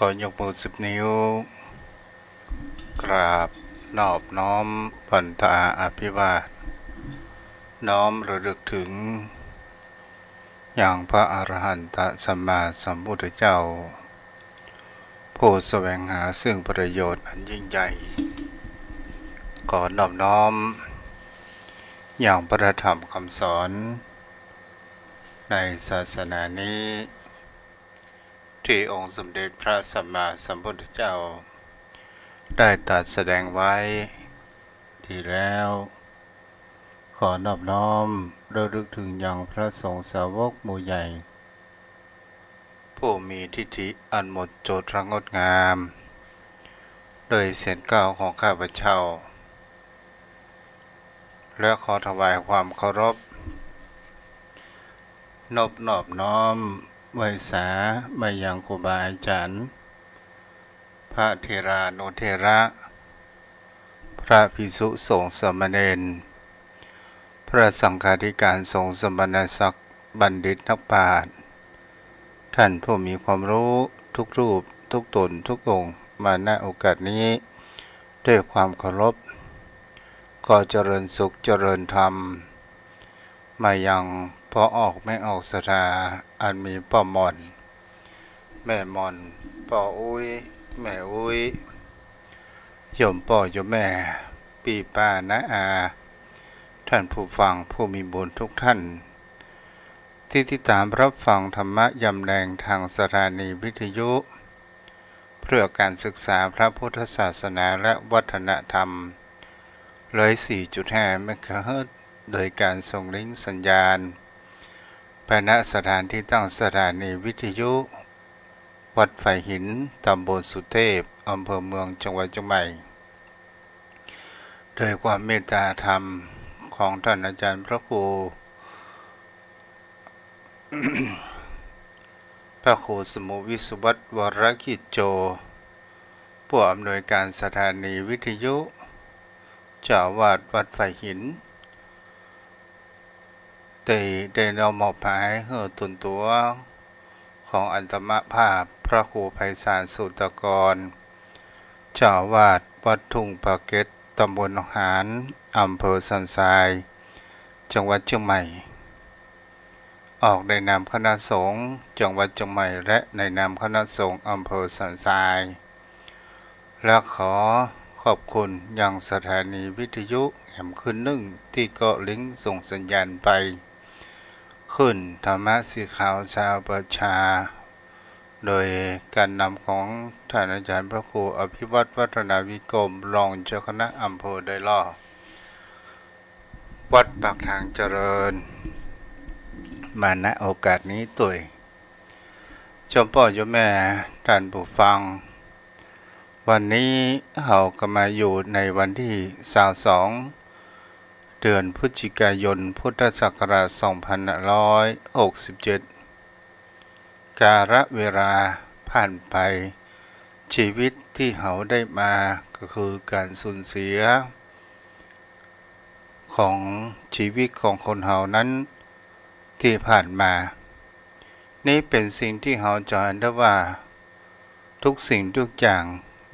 ขอยกมือ10 นิ้วกราบนอบน้อมพันธาอภิวาทน้อมระลึกถึงอย่างพระอรหันตสัมมาสัมพุทธเจ้าผู้แสวงหาซึ่งประโยชน์อันยิ่งใหญ่ขอนอบน้อมอย่างพระธรรมคำสอนในศาสนานี้ที่องค์สมเด็จพระสัมมาสัมพุทธเจ้าได้ตรัสแสดงไว้ดีแล้วขอนอบน้อมระลึกถึงอย่างพระสงฆ์สาวกหมู่ใหญ่ผู้มีทิฏฐิอันหมดจดระงดงามโดยเสียงกล่าวของข้าพเจ้าและขอถวายความเคารพนอบน้อมไว้สามายังครูบาอาจารย์พระเถรานุเถระพระภิกษุสงฆ์สามเณรพระสังฆาธิการสงฆ์สมณศักดิ์บัณฑิตนักปราชญ์ท่านผู้มีความรู้ทุกรูปทุกตนทุกองค์มาณโอกาสนี้ด้วยความเคารพก็เจริญสุขเจริญธรรมมายังพ่อออกแม่ออกศรัทธาอันมีพ่อมอนแม่มอนพ่ออุ้ยแม่อุ้ยโยมพ่อโยมแม่ปีป้าน้าอาท่านผู้ฟังผู้มีบุญทุกท่านที่ติดตามรับฟังธรรมะยำแรงทางสถานีวิทยุเพื่อการศึกษาพระพุทธศาสนาและวัฒนธรรม104.5 เมกะเฮิรตซ์โดยการส่งลิงก์สัญญาณไปณสถานที่ตั้งสถานีวิทยุวัดไฟหินตำบลสุเทพอำเภอเมืองจังหวัดเชียงใหม่โดยความเมตตาธรรมของท่านอาจารย์พระครู พระครูสมุวิสุวัตวรกิจโจผู้อำนวยการสถานีวิทยุเจ้าอาวาสวัดไฟหินได้นำมอบหมายให้ตนตัวของอัตมภาพพระครูไพศาลสุตกรเจ้าอาวาสวัดทุ่งปากเกร็ดตำบลหนองหานอำเภอสันทรายจังหวัดเชียงใหม่ออกในนามคณะสงฆ์จังหวัดเชียงใหม่และในนามคณะสงฆ์อำเภอสันทรายและขอขอบคุณยังสถานีวิทยุแห่งคืนหนึ่งที่ก็ลิงก์ส่งสัญญาณไปขึ้นธรรมะสีขาวชาวประชาโดยการนำของท่านอาจารย์พระครูอภิวัตรวัฒนาวิกรมรองเจ้าคณะอำเภอไดล่อวัดปากทางเจริญมาณโอกาสนี้ตุยชมพ่อโยมแม่ท่านผู้ฟังวันนี้เราก็มาอยู่ในวันที่22เดือนพฤศจิกายนพุทธศักราช2567กาลเวลาผ่านไปชีวิตที่เราได้มาก็คือการสูญเสียของชีวิตของคนเรานั้นที่ผ่านมานี่เป็นสิ่งที่เราจะเห็นได้ว่าทุกสิ่งทุกอย่าง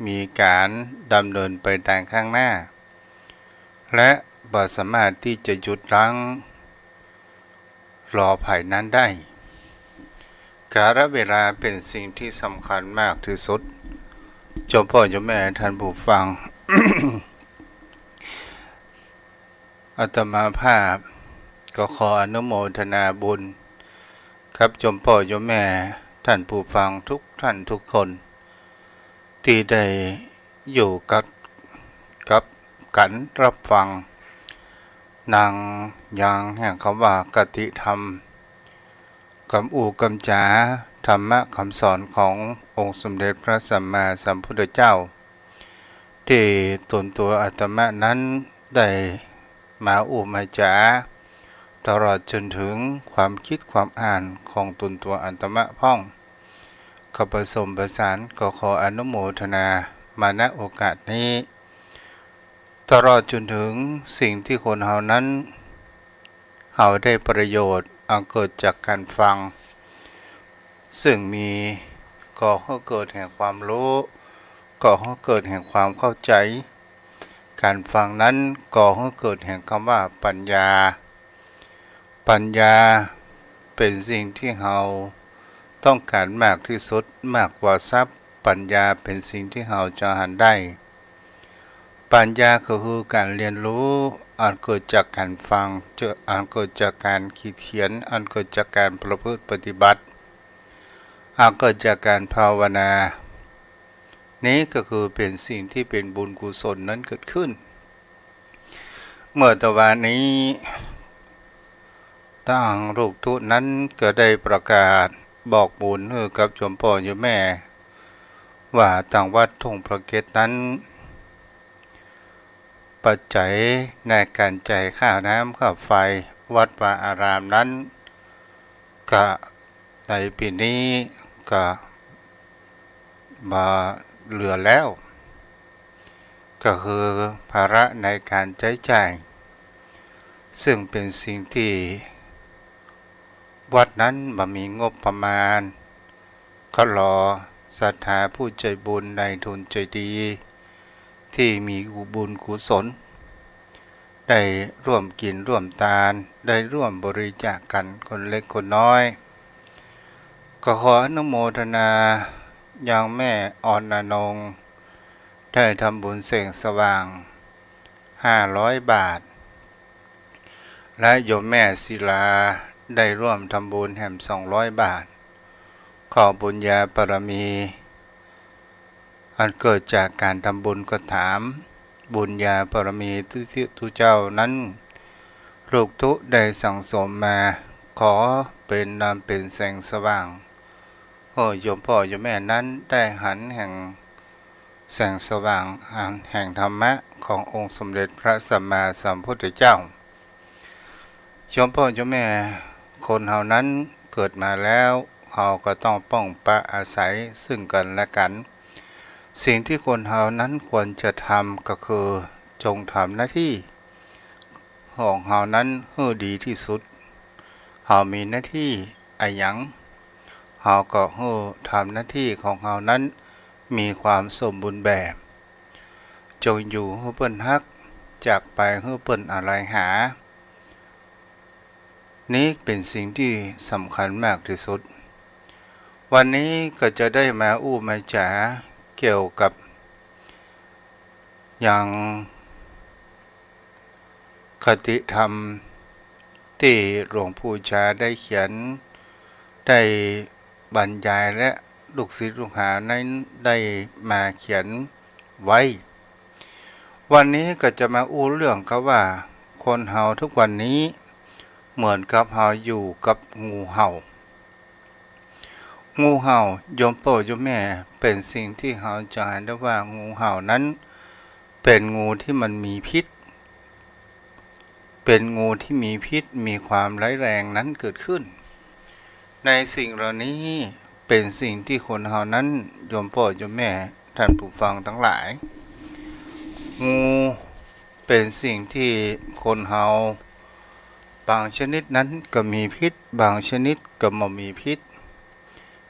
มีการดำเนินไปทางข้างหน้าและบ่สามารถที่จะหยุดยั้งรอภัยนั้นได้กาลเวลาเป็นสิ่งที่สำคัญมากที่สุดเจ้าพ่อเจ้าแม่ท่านผู้ฟัง อาตมาภาพก็ขออนุโมทนาบุญครับเจ้าพ่อเจ้าแม่ท่านผู้ฟังทุกท่านทุกคนที่ได้อยู่กับกันรับฟังนางยังแห่งคำว่ากติธรรมกำอูกำจาธรรมะคำสอนขององค์สมเด็จพระสัมมาสัมพุทธเจ้าที่ตนตัวอาตมานั้นได้มามาจาตลอดจนถึงความคิดความอ่านของตนตัวอาตมาพ่องก็ผสมประสานก็ขออนุโมทนามาณโอกาสนี้ตลอดจนถึงสิ่งที่คนเฮานั้นเฮาได้ประโยชน์อันเกิดจากการฟังซึ่งมี ก่อให้เกิดแห่งความรู้ก่อให้เกิดแห่งความเข้าใจการฟังนั้นก่อให้เกิดแห่งคำว่าปัญญาเป็นสิ่งที่เราต้องการมากที่สุดมากกว่าทรัพย์ปัญญาเป็นสิ่งที่เราจะหาได้ปัญญาก็คือการเรียนรู้อันเกิดจากการฟังอันเกิดจากการคิดเขียนอันเกิดจากการประพฤติปฏิบัติอันเกิดจากการภาวนานี้ก็คือเป็นสิ่งที่เป็นบุญกุศลนั้นเกิดขึ้นเมื่อตะวันนี้ทางลูกทุนั้นก็ได้ประกาศบอกบุญให้กับโยมพ่อโยมแม่ว่าทางวัดทุ่งพระเกศนั้นปัจจัยในการจ่ายค่าน้ำค่าไฟวัดวาอารามนั้นก็ในปีนี้ก็มาเหลือแล้วก็คือภาระในการใช้จ่ายซึ่งเป็นสิ่งที่วัดนั้นมีงบประมาณก็รอศรัทธาผู้ใจบุญในทุนใจดีที่มีบุญกุศลได้ร่วมกินร่วมทานได้ร่วมบริจาคกันคนเล็กคนน้อยก็ขออนุโมทนาอย่างแม่อ่อนนงได้ทำบุญเสียงสว่าง500 บาทและโยมแม่ศิลาได้ร่วมทำบุญแห่ม200 บาทขอบุญญาบารมีอันเกิดจากการทำบุญก็ถามบุญญาบารมีที่ทุเจ้านั้นลูกทุได้สั่งสมมาขอเป็นนามเป็นแสงสว่างโยมพ่อโยมแม่นั้นได้หันแห่งแสงสว่างแห่งธรรมะขององค์สมเด็จพระสัมมาสัมพุทธเจ้าโยมพ่อโยมแม่คนเฮานั้นเกิดมาแล้วเฮาก็ต้องป้องปะอาศัยซึ่งกันและกันสิ่งที่คนเฮานั้นควรจะทำก็คือจงทำหน้าที่ของเฮานั้นให้ดีที่สุดเฮามีหน้าที่อะไรหยังเฮาก็ให้ทำหน้าที่ของเฮานั้นมีความสมบูรณ์แบบจงอยู่ให้เปิ้นฮักจากไปให้เปิ้นอะไรหานี้เป็นสิ่งที่สำคัญมากที่สุดวันนี้ก็จะได้มามาจ๋าเกี่ยวกับอย่างคติธรรมที่หลวงปู่ชาได้เขียนได้บรรยายและลูกศิษย์ลูกหานั้นได้มาเขียนไว้วันนี้ก็จะมาเรื่องเขาว่าคนเฮาทุกวันนี้เหมือนกับเฮาอยู่กับงูเห่าโยมพ่อโยมแม่เป็นสิ่งที่เฮาจะเห็นได้ว่างูเห่านั้นเป็นงูที่มันมีพิษเป็นงูที่มีพิษมีความร้ายแรงนั้นเกิดขึ้นในสิ่งเหล่านี้เป็นสิ่งที่คนเฮานั้นโยมพ่อโยมแม่ท่านผู้ฟังทั้งหลายงูเป็นสิ่งที่คนเฮาบางชนิดนั้นก็มีพิษบางชนิดก็ไม่มีพิษ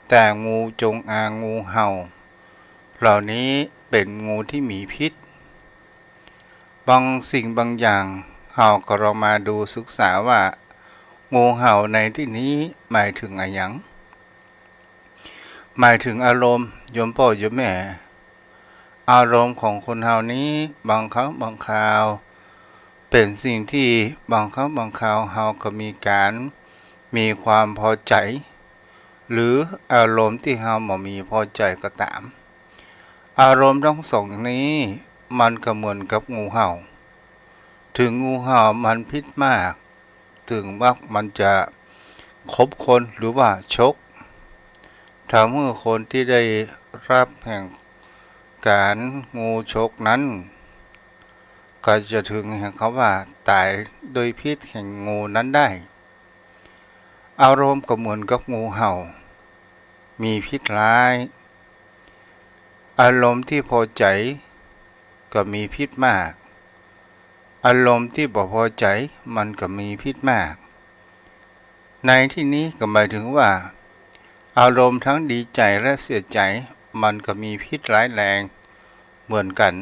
แต่งูจงอางงูเห่าเหล่านี้เป็นงูที่มีพิษบางสิ่งบางอย่างเฮาก็ลองมาดูศึกษาว่างูเห่าในที่นี้หมายถึงอะไรอย่างหมายถึงอารมณ์โยมพ่อโยมแม่อารมณ์ของคนเฮานี้บางครั้งบางคราวเป็นสิ่งที่บางครั้งบางคราวเฮาก็มีความพอใจหรืออารมณ์ที่เฮาไม่มีพอใจก็ตามอารมณ์ทั้งสองนี้มันก็เหมือนกับงูเห่าถึงงูเห่ามันพิษมากถึงว่ามันจะคบคนหรือว่าชกถ้าเมื่อคนที่ได้รับแห่งการงูชกนั้นก็จะถึงแห่งเขาว่าตายโดยพิษแห่งงูนั้นได้อารมณ์ก็เหมือนกับงูเห่ามีพิษร้ายอารมณ์ที่พอใจก็มีพิษมากอารมณ์ที่บ่พอใจมันก็มีพิษมากในที่นี้ก็หมายถึงว่า อารมณ์ทั้งดีใจและเสียใจมันก็มีพิษร้ายแรงเหมือนกัน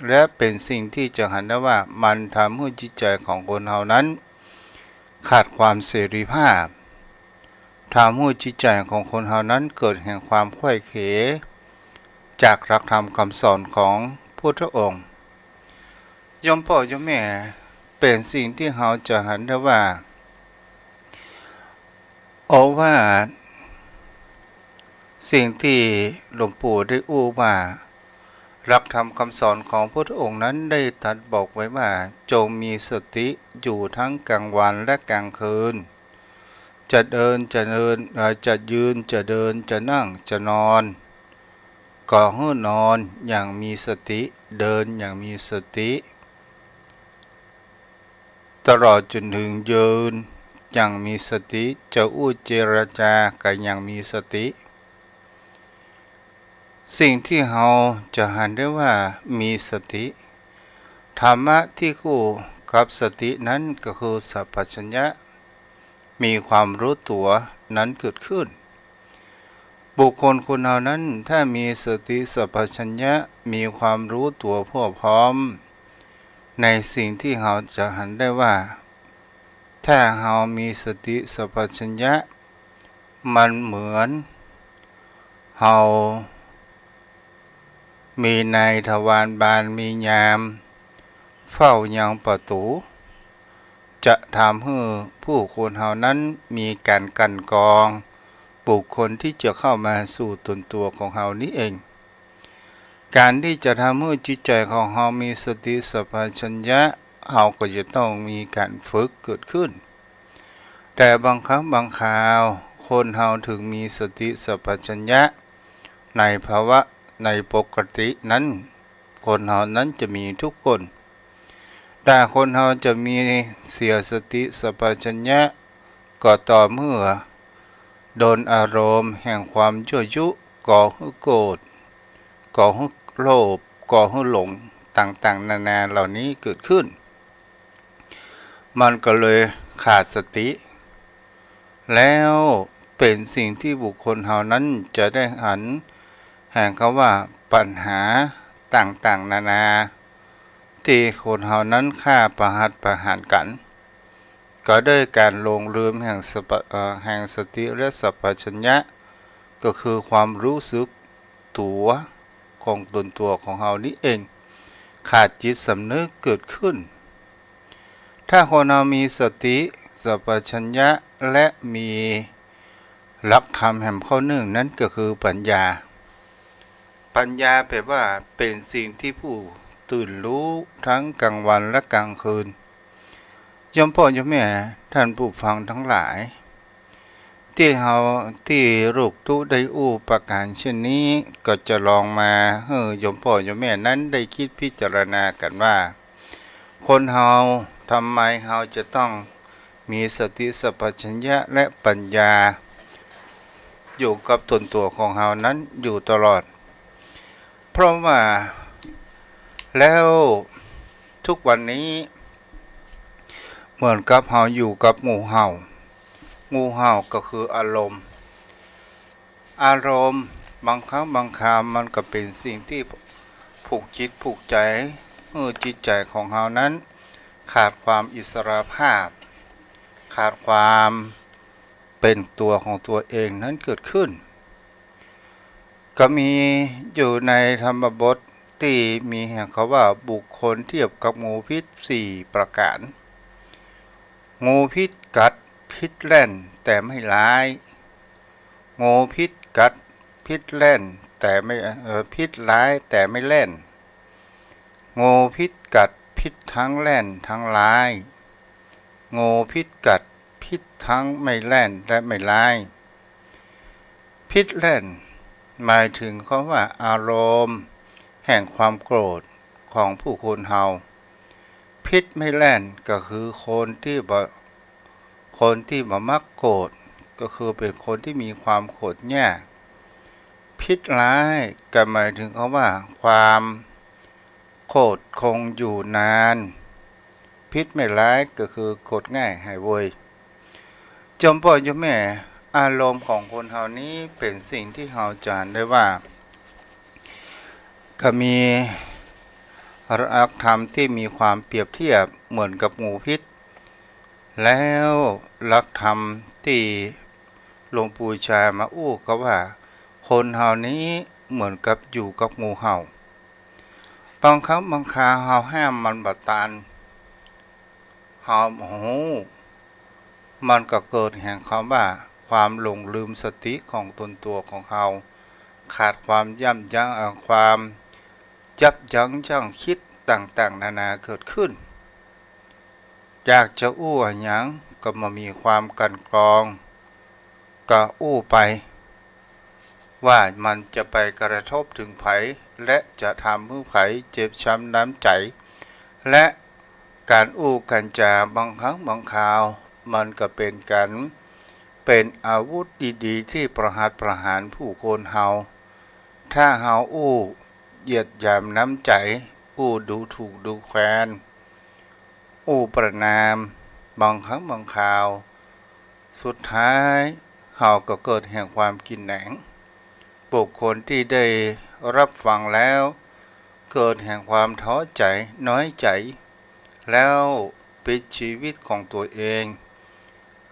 และเป็นสิ่งที่จะเห็นได้ว่ามันทำให้จิตใจของคนเฮานั้นขาดความเสรีภาพทำให้จิตใจของคนเฮานั้นเกิดแห่งความไขว้เขวจากหลักธรรมคำสอนของพุทธองค์ยมพ่อยมแม่เป็นสิ่งที่เราจะเห็นได้ว่าว่าสิ่งที่หลวงปู่ได้อู้ว่าหลักธรรมคำสอนของพระองค์นั้นได้ตรัสบอกไว้ว่าจงมีสติอยู่ทั้งกลางวันและกลางคืนจะเดินจะยืนจะเดินจะนั่งจะนอนก็ให้นอนอย่างมีสติเดินอย่างมีสติตลอดจนถึงยืนอย่างมีสติจะเจรจาก็อย่างมีสติสิ่งที่เราจะเห็นได้ว่ามีสติธรรมะที่คู่กับสตินั้นก็คือสัพพัญญะมีความรู้ตัวนั้นเกิดขึ้นบุคคลคนเหล่านั้นถ้ามีสติสัพพัญญะมีความรู้ตัวพพร้อมในสิ่งที่เราจะเห็นได้ว่าถ้าเรามีสติสัพพัญญะมันเหมือนเรามีนายทวารบาลมียามเฝ้ายังประตูจะทำให้ผู้คนเหล่านั้นมีการกันกรองบุคคลที่จะเข้ามาสู่ตนตัวของเรานี้เองการที่จะทำให้จิตใจของเรามีสติสัพพัญญะเราก็จะต้องมีการฝึกเกิดขึ้นแต่บางครั้งบางคราวคนเราถึงมีสติสัพพัญญะในภาวะในปกตินั้นคนเรานั้นจะมีทุกคนแต่คนเราจะมีเสียสติสัพพัญญะก็ต่อเมื่อโดนอารมณ์แห่งความยั่วยุก่อให้โกรธก่อให้โลภก่อให้หลงต่างๆนานาเหล่านี้เกิดขึ้นมันก็เลยขาดสติแล้วเป็นสิ่งที่บุคคลเหล่านั้นจะได้หันแห่งคำว่าปัญหาต่างๆนานาที่คนเหล่านั้นฆ่าประหารกันก็ด้วยการลงลืมแห่งสติและสัพพัญญะก็คือความรู้สึกตัวของตนตัวของเรานี้เองขาดจิตสำนึกเกิดขึ้นถ้าคนเรามีสติสัพพัญญะและมีหลักธรรมแห่งข้อหนึ่งนั้นก็คือปัญญาแปลว่าเป็นสิ่งที่ผู้ตื่นรู้ทั้งกลางวันและกลางคืนยมพ่อยมแม่ท่านผู้ฟังทั้งหลายที่ลูกตู้ได้ประการเช่นนี้ก็จะลองมาให้ยมพ่อยมแม่นั้นได้คิดพิจารณากันว่าคนเฮาทำไมเฮาจะต้องมีสติสัพพัญญะและปัญญาอยู่กับตนตัวของเฮานั้นอยู่ตลอดเพราะว่าแล้วทุกวันนี้เหมือนกับเฮาอยู่กับงูเห่าก็คืออารมณ์บางครั้งบางคราวมันก็เป็นสิ่งที่ผูกจิตผูกใจจิตใจของเฮานั้นขาดความอิสรภาพขาดความเป็นตัวของตัวเองนั้นเกิดขึ้นก็มีอยู่ในธรรมบทที่มีแห่งเขาว่าบุคคลเทียบกับงูพิษ4ประการงูพิษกัดพิษแล่นแต่ไม่ร้ายงูพิษกัดพิษแล่นแต่ไม่พิษร้ายแต่ไม่แล่นงูพิษกัดพิษทั้งแล่นทั้งร้ายงูพิษกัดพิษทั้งไม่แล่นและไม่ร้ายพิษแล่นหมายถึงคำว่าอารมณ์แห่งความโกรธของผู้คนเฮาพิษไม่แล่นก็คือคนที่บ่มักโกรธก็คือเป็นคนที่มีความโกรธแย่พิษร้ายก็หมายถึงคำว่าความโกรธคงอยู่นานพิษไม่ร้ายก็คือโกรธง่ายหายเวยจมพ่อยมแม่ อารมณ์ของคนเฮานี้เป็นสิ่งที่เฮาจานได้ว่าก็มีหลักธรรมที่มีความเปรียบเทียบเหมือนกับงูพิษแล้วหลักธรรมที่หลวงปู่ชามาอู้ก็ว่าคนเฮานี้เหมือนกับอยู่กับงูเห่าบางครั้งบางคราเฮาห้ามมันบัดตานเฮาโอ้โหมันก็เกิดแห่งคำว่าความหลงลืมสติของตนตัวของเฮาขาดความย่ำยั้งความยับยั้งชั่งคิดต่างๆนานาเกิดขึ้นอยากจะอู้หยังก็มามีความกันกรองก็อู้ไปว่ามันจะไปกระทบถึงไผและจะทำให้ไผเจ็บช้ำน้ำใจและการอู้กันจาบางครั้งบางคราวมันก็เป็นอาวุธดีๆที่ประหัตประหารผู้คนเฮาถ้าเฮาอู้เหยียดหยามน้ำใจอู้ดูถูกดูแคลนอู้ประนามบางครั้งบางคราวสุดท้ายเฮาก็เกิดแห่งความกินแหนงบุคคลที่ได้รับฟังแล้วเกิดแห่งความท้อใจน้อยใจแล้วปิดชีวิตของตัวเอง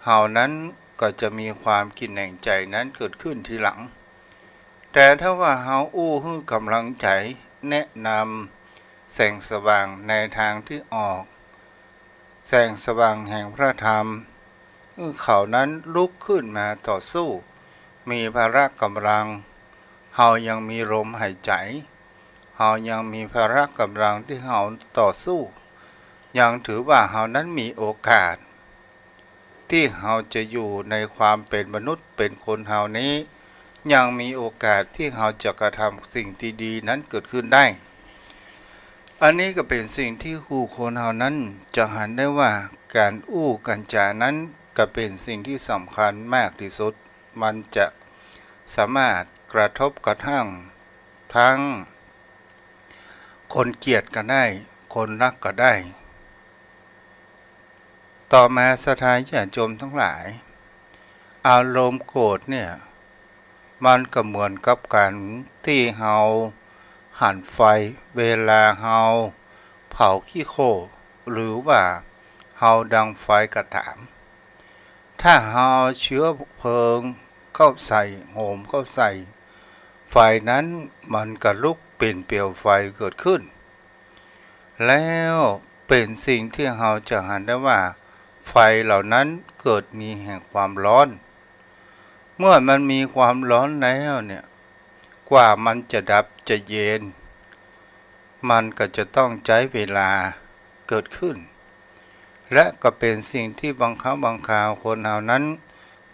เฮานั้นก็จะมีความกินแหนงใจนั้นเกิดขึ้นทีหลังแต่ถ้าว่าเฮาอู้ให้กำลังใจแนะนำแสงสว่างในทางที่ออกแสงสว่างแห่งพระธรรมเขานั้นลุกขึ้นมาต่อสู้มีพละกำลังเฮายังมีลมหายใจเฮายังมีพละกำลังที่เฮาต่อสู้ยังถือว่าเฮานั้นมีโอกาสที่เฮาจะอยู่ในความเป็นมนุษย์เป็นคนเฮานี้ยังมีโอกาสที่เฮาจะกระทำสิ่งที่ดีนั้นเกิดขึ้นได้อันนี้ก็เป็นสิ่งที่ผู้คนเฮานั้นจะหันได้ว่าการอู้กันจานั้นก็เป็นสิ่งที่สำคัญมากที่สุดมันจะสามารถกระทบกระทั่งทั้งคนเกลียดก็ได้คนรักก็ได้ต่อมาสถานญาติโยมทั้งหลายอารมณ์โกรธเนี่ยมันก็เหมือนกับการที่เฮาหั่นไฟเวลาเฮาเผาขี้โคหรือว่าเฮาดังไฟกระถางถ้าเฮาเชื้อเพลิงเข้าใส่โหมเข้าใส่ไฟนั้นมันก็ลุกเป็นเปลวไฟเกิดขึ้นแล้วเป็นสิ่งที่เฮาจะหันได้ว่าไฟเหล่านั้นเกิดมีแห่งความร้อนเมื่อมันมีความร้อนแล้วเนี่ยกว่ามันจะดับจะเย็นมันก็จะต้องใช้เวลาเกิดขึ้นและก็เป็นสิ่งที่บางครั้งบางคราวคนเหล่านั้น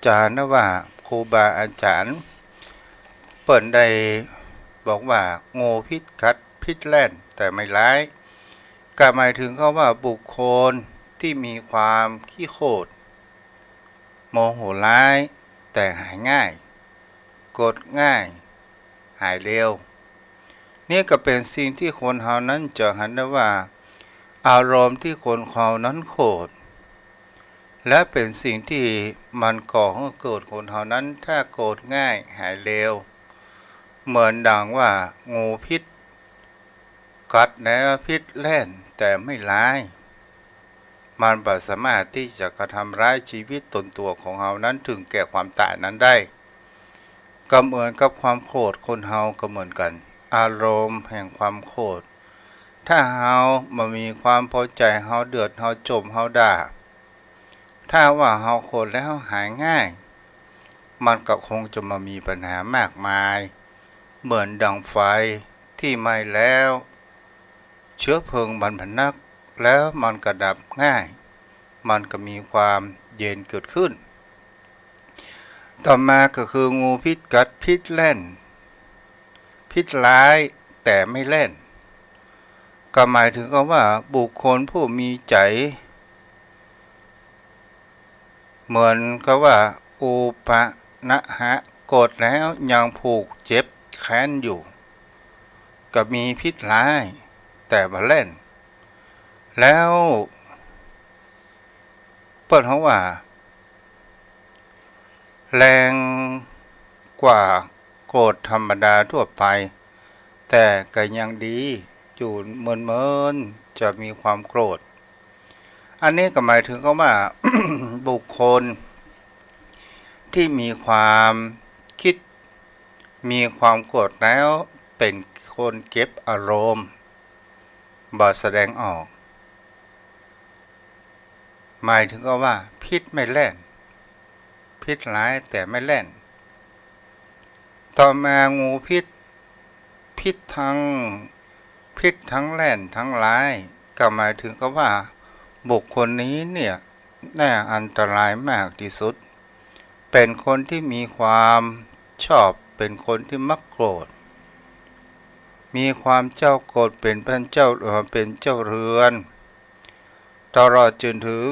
จะนะว่าครูบาอาจารย์เปิ่นได้บอกว่าโง่พิษกัดพิษแล่นแต่ไม่ร้ายก็หมายถึงเขาว่าบุคคลที่มีความขี้โคตรโมโหร้ายแต่หายง่ายโกรธง่ายหายเร็วนี่ก็เป็นสิ่งที่คนเฮานั้นจะหันได้ว่าอารมณ์ที่คนเขานั้นโกรธและเป็นสิ่งที่มันก่อให้เกิดคนเฮานั้นถ้าโกรธง่ายหายเร็วเหมือนดังว่างูพิษกัดแล้วพิษแล่นแต่ไม่ร้ายมันบ่สามารถที่จะกระทำร้ายชีวิตตนตัวของเฮานั้นถึงแก่ความตายนั้นได้ก็เหมือนกับความโกรธคนเฮาก็เหมือนกันอารมณ์แห่งความโกรธถ้าเฮามามีความพอใจเฮาเดือดเฮาจมเฮาด่าถ้าว่าเฮาโกรธแล้วหายง่ายมันก็คงจะมามีปัญหามากมายเหมือนดังไฟที่ไหม้แล้วเชื้อเพลิงมันพนักแล้วมันก็ดับง่ายมันก็มีความเย็นเกิดขึ้นต่อมาก็คืองูพิษกัดพิษแล่นพิษร้ายแต่ไม่เล่นก็หมายถึงว่าบุคคลผู้มีใจเหมือนกับว่าอุปนะหะโกรธแล้วยังผูกเจ็บแค้นอยู่ก็มีพิษร้ายแต่บ่เล่นแล้วเปิดเขาว่า แรงกว่าโกรธธรรมดาทั่วไปแต่ก็ยังดีอยู่เมินๆจะมีความโกรธอันนี้ก็หมายถึงว่า บุคคลที่มีความคิดมีความโกรธแล้วเป็นคนเก็บอารมณ์บ่แสดงออกหมายถึงว่าพิษไม่แล่นพิษร้ายแต่ไม่แล่นต่อมางูพิษทั้งแล่นทั้งร้ายก็หมายถึงว่าบุคคลนี้เนี่ยน่าอันตรายมากที่สุดเป็นคนที่มีความชอบเป็นคนที่มักโกรธมีความเจ้าโกรธเป็นเจ้าเรือนตลอดจนถึง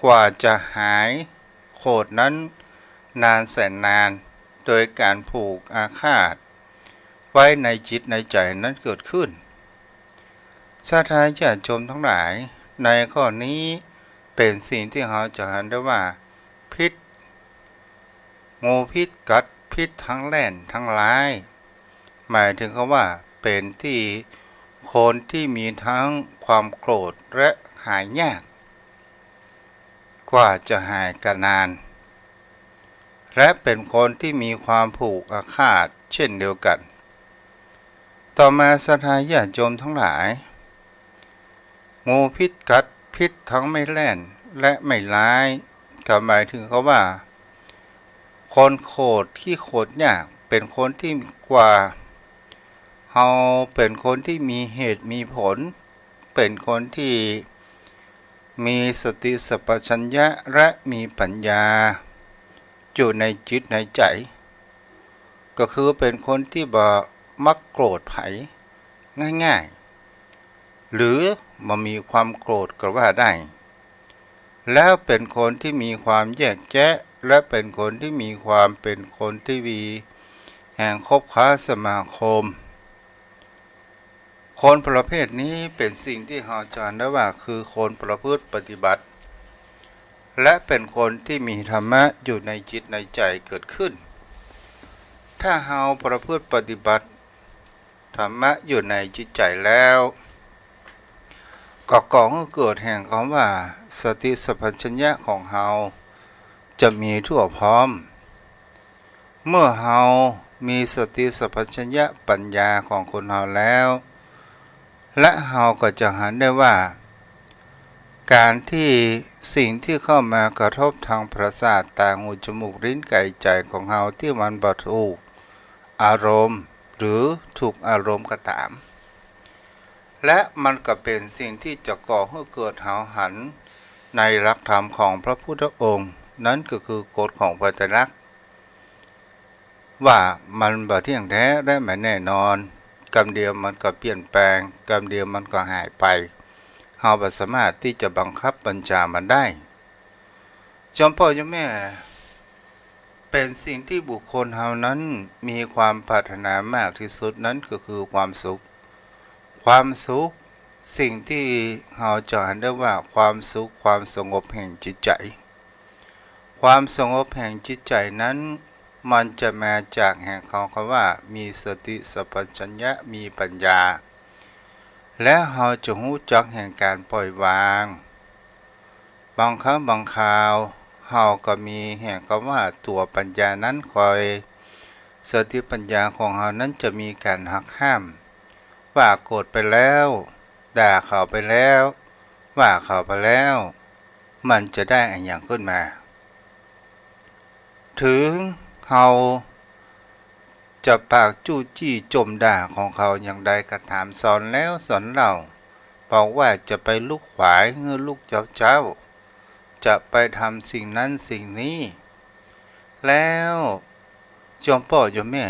กว่าจะหายโกรธนั้นนานแสนนานโดยการผูกอาฆาตไว้ในจิตในใจนั้นเกิดขึ้นศรัทธาญาติโยมทั้งหลายในข้อนี้เป็นสิ่งที่เราจะเห็นได้ว่าพิษงูพิษกัดพิษทั้งแล่นทั้งร้ายหมายถึงว่าเป็นที่คนที่มีทั้งความโกรธและหายยากกว่าจะหายกันนานและเป็นคนที่มีความผูกอาฆาตเช่นเดียวกันต่อมาศรัทธาญาติโยมทั้งหลายงูพิษกัดพิษทั้งไม่แล่นและไม่ร้ายก็หมายถึงว่าคนโกรธที่โกรธยากเป็นคนที่กว่าเฮาเป็นคนที่มีเหตุมีผลเป็นคนที่มีสติสัมปชัญญะและมีปัญญาอยู่ในจิตในใจก็คือเป็นคนที่บ่มักโกรธไผง่ายๆหรือบ่มีความโกรธก็ว่าได้แล้วเป็นคนที่มีความแยกแยะและเป็นคนที่มีความเป็นคนที่มีแห่งคบค้าสมาคมคนประเภทนี้เป็นสิ่งที่เราจะได้ว่าคือคนประพฤติปฏิบัติและเป็นคนที่มีธรรมะอยู่ในจิตในใจเกิดขึ้นถ้าเราประพฤติปฏิบัติธรรมะอยู่ในจิตใจแล้วก็ก่อให้เกิดแห่งคำว่าสติสัมปชัญญะของเราจะมีทั่วพร้อมเมื่อเรามีสติสัมปชัญญะปัญญาของคนเราแล้วและเราก็จะเห็นได้ว่าการที่สิ่งที่เข้ามากระทบทางประสาทตาหูจมูกลิ้นกายใจของเราที่มันบ่ถูกอารมณ์หรือถูกอารมณ์ก็ตามและมันก็เป็นสิ่งที่จะก่อให้เกิดหัวหันในหลักธรรมของพระพุทธองค์นั้นก็คือกฎของไตรลักษณ์ว่ามันบ่เที่ยงแท้และไม่แน่นอนกรรมเดียวมันก็เปลี่ยนแปลงกรรมเดียวมันก็หายไปเราบ่สามารถที่จะบังคับบัญชามันได้จอมพ่อจอมแม่เป็นสิ่งที่บุคคลเฮานั้นมีความปรารถนามากที่สุดนั้นก็คือความสุขสิ่งที่เราจะเห็นได้ว่าความสุขความสงบแห่งจิตใจความสงบแห่งจิตใจนั้นมันจะมาจากแห่งคำว่ามีสติสัมปชัญญะมีปัญญาและเราจะรู้จักแห่งการปล่อยวางบางครั้งบางคราวเราก็มีแห่งคำว่าตัวปัญญานั้นคอยสติปัญญาของเรานั้นจะมีการหักห้ามว่าโกรธไปแล้วด่าเขาไปแล้วว่าเขาไปแล้วมันจะได้อะไรอย่างขึ้นมาถึงเราจะปากจู้จี้จมด่าของเขาอย่างใดก็ถามสอนแล้วสอนเล่าบอกว่าจะไปลุกขวายเงื่อลูกเจ้าจะไปทำสิ่งนั้นสิ่งนี้แล้วจอมพ่อจอมแม่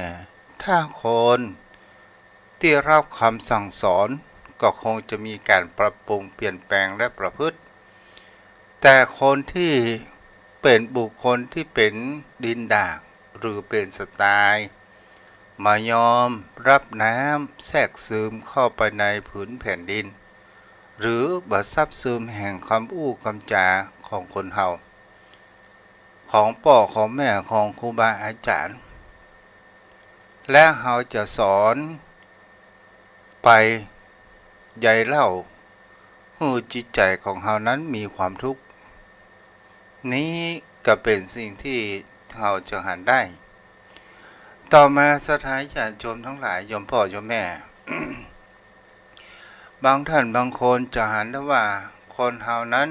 ถ้าคนที่รับคำสั่งสอนก็คงจะมีการปรับปรุงเปลี่ยนแปลงและประพฤติแต่คนที่เป็นบุคคลที่เป็นดินดากหรือเป็นสไตล์มายอมรับน้ำแทรกซึมเข้าไปในผืนแผ่นดินหรือบัดซับซึมแห่งคำอู้คำจาของคนเฮา ของพ่อของแม่ของครูบาอาจารย์และเราจะสอนไปใหญ่เล่าให้จิตใจของเรานั้นมีความทุกข์นี้ก็เป็นสิ่งที่เราจะหันได้ต่อมาสถานญาติโยมทั้งหลายโยมพ่อโยมแม่ บางท่านบางคนจะหันได้ว่าคนเฮานั้น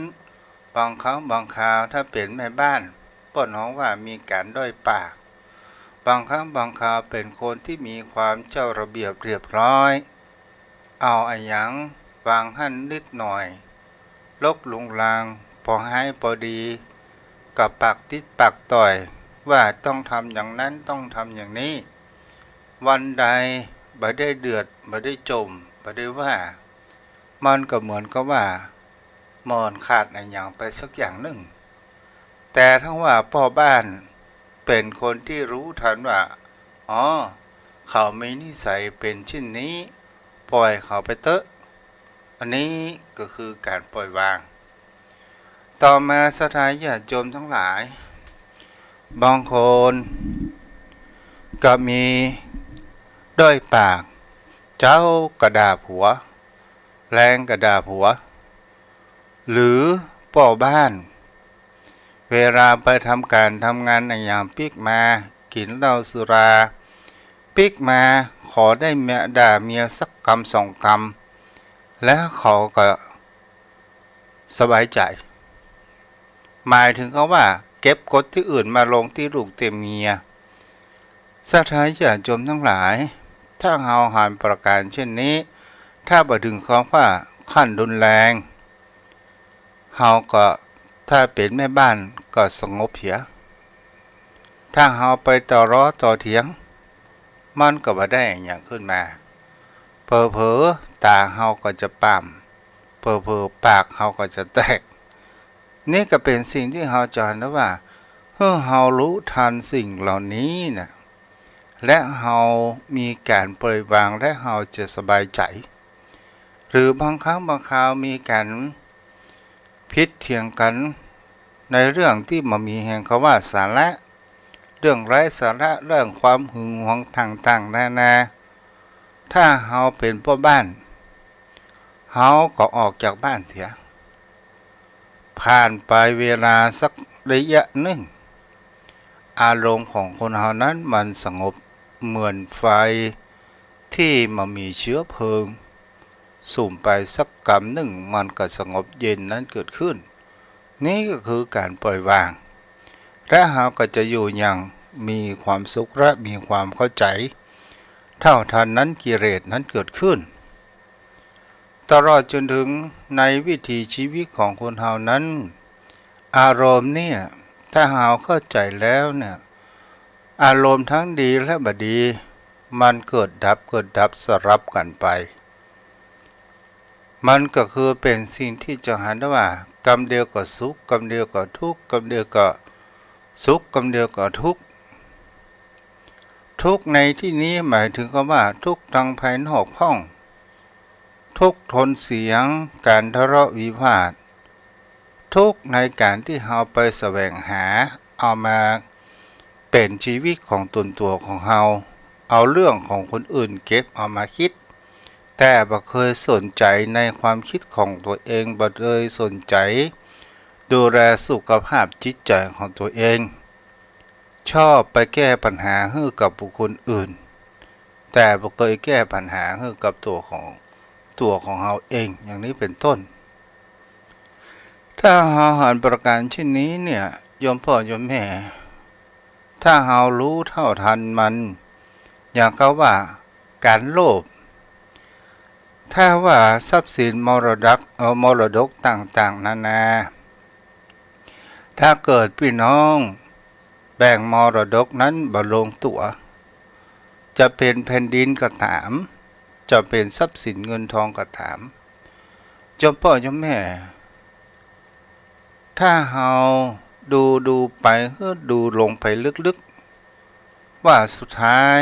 บางครั้งบางคราวถ้าเป็นแม่บ้านป้นน้องว่ามีการด้อยปากบางครั้งบางคราวเป็นคนที่มีความเจ้าระเบียบเรียบร้อยเอาอันหยังวางหั่นนิดหน่อยลกลุงลางพอให้พอดีกับปากติดปากต่อยว่าต้องทำอย่างนั้นต้องทำอย่างนี้วันใดบ่ได้เดือดบ่ได้จมบ่ได้ว่ามันก็เหมือนกับว่ามอนขาดอะไรอย่างไปสักอย่างหนึ่งแต่ถ้าว่าพ่อบ้านเป็นคนที่รู้ทันว่าอ๋อเขามีนิสัยเป็นเช่นนี้ปล่อยเขาไปเถอะอันนี้ก็คือการปล่อยวางต่อมาสถานญาติโยมทั้งหลายบางคนก็มีด้อยปากเจ้ากระดาผัวแรงกระดาผัวหรือพ่อบ้านเวลาไปทำการทำงานอย่างปิกมากินเหล้าสุราปิกมาขอได้เมียด่าเมียสักคำสองคำแล้วเขาก็สบายใจหมายถึงเขาว่าเก็บกดที่อื่นมาลงที่ลูกเต็มเมียสถานญาติโยมทั้งหลายถ้าเฮาหันประการเช่นนี้ถ้าบ่ถึงความว่าขั้นรุนแรงเฮาก็ถ้าเป็นแม่บ้านก็สงบเสียถ้าเฮาไปต่อร้อต่อเถียงมันก็บ่ได้อย่างขึ้นมาเผลอๆตาเฮาก็จะป่ำเผลอๆปากเฮาก็จะแตกนี่ก็เป็นสิ่งที่เฮาจะเห็นว่าเฮารู้ทันสิ่งเหล่านี้นะและเฮามีการปล่อยวางและเฮาจะสบายใจหรือบางครั้งบางคราวมีการพิษเถียงกันในเรื่องที่มันมีแห่งคำว่าสาระเรื่องไร้สาระเรื่องความหึงหวงต่างๆนานาถ้าเฮาเป็นพ่อบ้านเฮาก็ออกจากบ้านเสียผ่านไปเวลาสักระยะหนึ่งอารมณ์ของคนเฮานั้นมันสงบเหมือนไฟที่มันมีเชื้อเพลิงสุ่มไปสักกำหนึ่งมันก็สงบเย็นนั้นเกิดขึ้นนี่ก็คือการปล่อยวางและเราก็จะอยู่อย่างมีความสุขและมีความเข้าใจเท่าทันนั้นกิเลสนั้นเกิดขึ้นตลอดจนถึงในวิถีชีวิตของคนเฮานั้นอารมณ์นี่ถ้าเฮาเข้าใจแล้วเนี่ยอารมณ์ทั้งดีและบดีมันเกิดดับสลับกันไปมันก็คือเป็นสิ่งที่จะหันได้ว่ากรรมเดียวก็สุขกรรมเดียวก็ทุกข์กรรมเดียวก็สุขกรรมเดียวก็ทุกข์ทุกข์ในที่นี้หมายถึงคำว่าทุกข์ทางภายนอกห้องทุกข์ทนเสียงการทะเลาะวิวาททุกข์ในการที่เราไปแสวงหาเอามาเป็นชีวิตของตนตัวของเราเอาเรื่องของคนอื่นเก็บเอามาคิดแต่บ่เคยสนใจในความคิดของตัวเองบ่เคยสนใจดูแลสุขภาพจิตใจของตัวเองชอบไปแก้ปัญหาให้กับบุคคลอื่นแต่บ่เคยแก้ปัญหาให้กับตัวของเราเองอย่างนี้เป็นต้นถ้าเราหันประการเช่นนี้เนี่ยโยมพ่อโยมแม่ถ้าเรารู้เท่าทันมันอย่างเขาว่าการโลภถ้าว่าทรัพย์สินมรดกต่างๆนานาถ้าเกิดพี่น้องแบ่งมรดกนั้นบ่ลงตัวจะเป็นแผ่นดินก็ตามจะเป็นทรัพย์สินเงินทองก็ตามโยมพ่อโยมแม่ถ้าเราดูไปดูลงไปลึกๆว่าสุดท้าย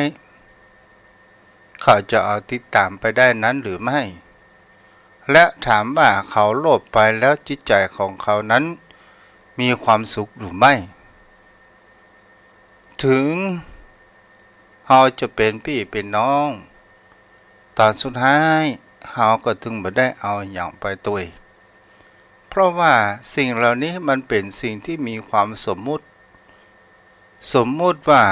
เขาจะเอาติดตามไปได้นั้นหรือไม่และถามว่าเขาโลภไปแล้วจิตใจของเขานั้นมีความสุขหรือไม่ ถึงเฮาจะเป็นพี่เป็นน้องตอนสุดท้ายเฮาก็ถึงบ่ได้เอาอย่างไปตัวเพราะว่าสิ่งเหล่านี้มันเป็นสิ่งที่มีความสมมุติว่า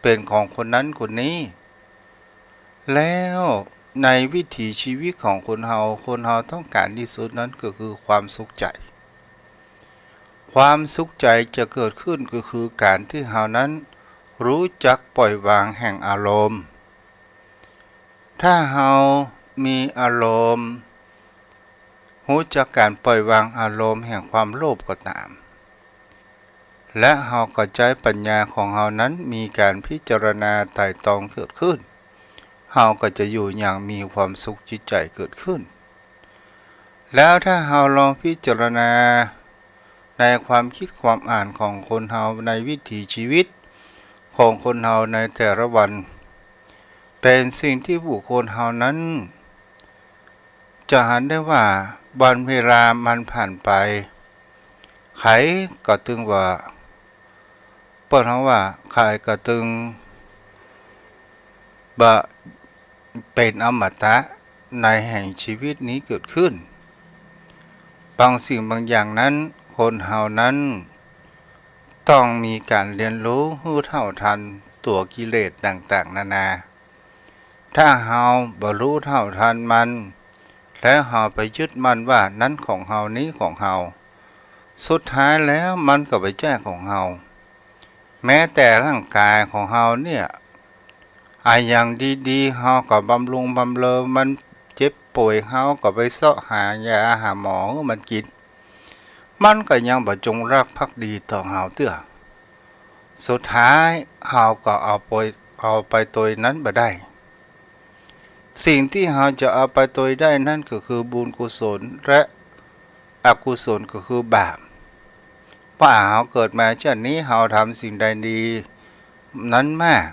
เป็นของคนนั้นคนนี้แล้วในวิถีชีวิตของคนเฮาต้องการที่สุดนั้นก็คือความสุขใจจะเกิดขึ้นก็คือการที่เฮานั้นรู้จักปล่อยวางแห่งอารมณ์ถ้าเฮามีอารมณ์รู้จักการปล่อยวางอารมณ์แห่งความโลภก็ตามและเฮาก็ใช้ปัญญาของเฮานั้นมีการพิจารณาไตร่ตรองเกิดขึ้นเฮาก็จะอยู่อย่างมีความสุขจิตใจเกิดขึ้นแล้วถ้าเฮาลองพิจารณาในความคิดความอ่านของคนเฮาในวิถีชีวิตของคนเฮาในแต่ละวันเป็นสิ่งที่บุคคลเฮานั้นจะเห็นได้ว่าวันเวลามันผ่านไปใครก็ตึงว่าเปิ้นเฮาว่าใครก็ตึงบ่เป็นอมตะในแห่งชีวิตนี้เกิดขึ้นบางสิ่งบางอย่างนั้นคนเฮานั้นต้องมีการเรียนรู้รู้เท่าทันตัวกิเลสต่างๆนานาถ้าเฮาบ่รู้เท่าทันมันแล้วเฮาไปยึดมันว่านั้นของเฮานี้ของเฮาสุดท้ายแล้วมันก็ไปแจ้ของเฮาแม้แต่ร่างกายของเฮาเนี่ยอย่างดีๆเฮาก็บำรุงบำเรอมันเจ็บป่วยเฮาก็ไปเสาะหายาหาหมอมันกินมันก็ยังบ่จงรักภักดีต่อเฮาเตื้อสุดท้ายเฮาก็เอาไปตัวนั้นบ่ได้สิ่งที่เฮาจะเอาไปตัวได้นั่นก็คือบุญกุศลและอกุศลก็คือบาปว่าเฮาเกิดมาชาตินี้เฮาทำสิ่งใดดีนั้นมาก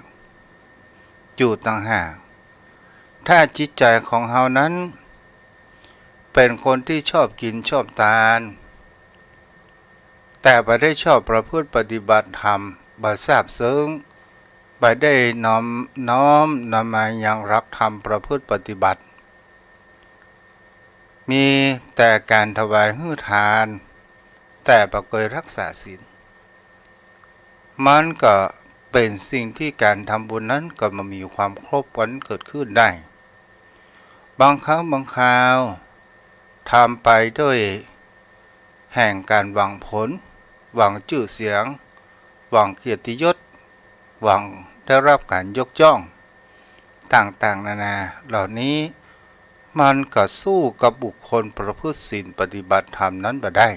อยู่ต่างหากถ้าจิตใจของเฮานั้นเป็นคนที่ชอบกินชอบทานแต่บ่ได้ชอบประพฤติปฏิบัติธรรมบ่ทราบซึ้งบ่ได้น้อมนำมายังรักธรรมประพฤติปฏิบัติมีแต่การถวายหื้อทานแต่บ่เคยรักษาศีลมันก็เป็นสิ่งที่การทำบุญนั้นก็มามีความครบวันเกิดขึ้นได้บางครั้งบางคราวทำไปด้วยแห่งการหวังผลหวังชื่อเสียงหวังเกียรติยศหวังได้รับการยกย่องต่างๆนานาเหล่านี้มันก็สู้กับบุคคลประพฤติศีลปฏิบัติธรรมนั้นบ่ได้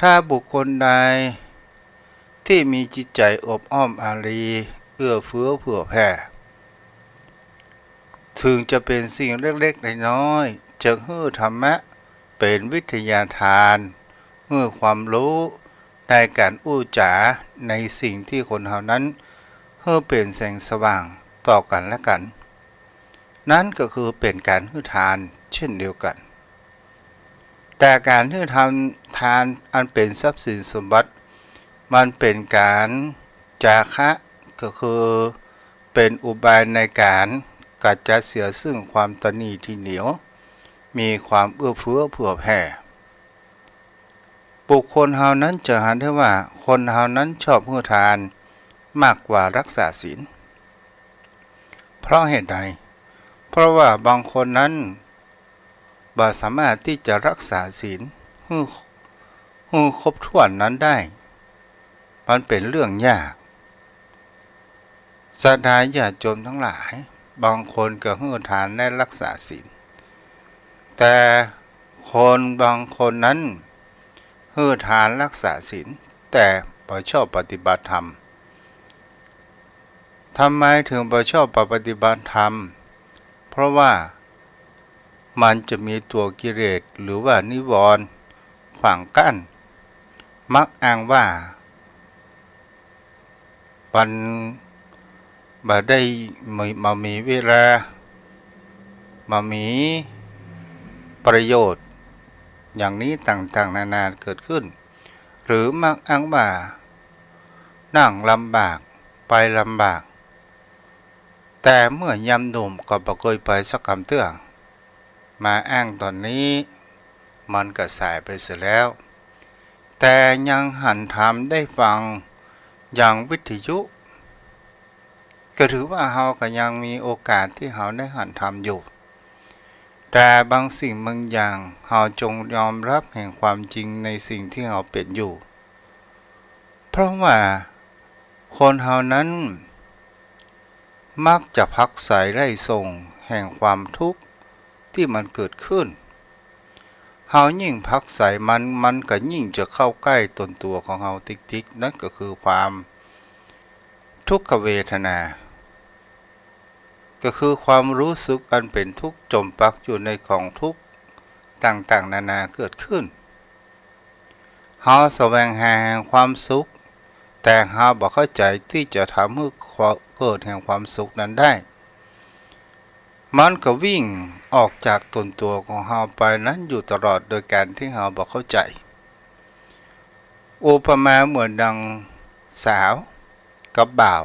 ถ้าบุคคลใดที่มีจิตใจอบอ้อมอารีเอื้อเฟื้อเผื่อแผ่ถึงจะเป็นสิ่งเล็กๆน้อยๆจะฮื้อธรรมะเป็นวิทยาทานฮื้อความรู้ในการอู้จ๋าในสิ่งที่คนเฮานั้นฮื้อเป็นแสงสว่างต่อกันและกันนั่นก็คือเป็นการฮื้อทานเช่นเดียวกันแต่การฮื้อทานอันเป็นทรัพย์สินสมบัติมันเป็นการจาคะก็คือเป็นอุบายในการกัดจะเสียซึ่งความตนีที่เหนียวมีความเอื้อเฟื้อเผื่อแผ่บุคคลเฮานั้นจะเห็นได้ว่าคนเฮานั้นชอบให้ทานมากกว่ารักษาศีลเพราะเหตุใดเพราะว่าบางคนนั้นบ่สามารถที่จะรักษาศีลให้ครบถ้วนนั้นได้มันเป็นเรื่องยากศรัทธาญาติโยมทั้งหลายบางคนก็ให้ทานและรักษาศีลแต่คนบางคนนั้นให้ทานรักษาศีลแต่บ่ชอบปฏิบัติธรรมทำไมถึงบ่ชอบปฏิบัติธรรมเพราะว่ามันจะมีตัวกิเลสหรือว่านิวรณ์ขวางกั้นมักอ้างว่าวันบ่ได้มามีเวลามามีประโยชน์อย่างนี้ต่างๆนานาเกิดขึ้นหรือมักอ้างว่า นั่งลำบากไปลำบากแต่เมื่อยำหนุ่มก็บ่เคยไปสักคำเตื้อมาอ้างตอนนี้มันก็สายไปเสียแล้วแต่ยังหันทำได้ฟังอย่างวิทยุก็ถือว่าเฮาก็ยังมีโอกาสที่เฮาได้หันทำอยู่แต่บางสิ่งบางอย่างเฮาจงยอมรับแห่งความจริงในสิ่งที่เฮาเป็นอยู่เพราะว่าคนเฮานั้นมักจะพักใส่ไร้ส่งแห่งความทุกข์ที่มันเกิดขึ้นเฮายิ่งพักใส่มันก็ยิ่งจะเข้าใกล้ตนตัวของเฮาติ๊กๆนั่นก็คือความทุกขเวทนาก็คือความรู้สึกอันเป็นทุกข์จมปักอยู่ในกองทุกข์ต่างๆนานาเกิดขึ้นเฮาแสวงหาความสุขแต่เฮาบ่เข้าใจที่จะทำให้เกิดแห่งความสุขนั้นได้มันก็วิ่งออกจากตนตัวของเฮาไปนั้นอยู่ตลอดโดยการที่เฮาบ่เข้าใจอุปมาเหมือนดังสาวกับบ่าว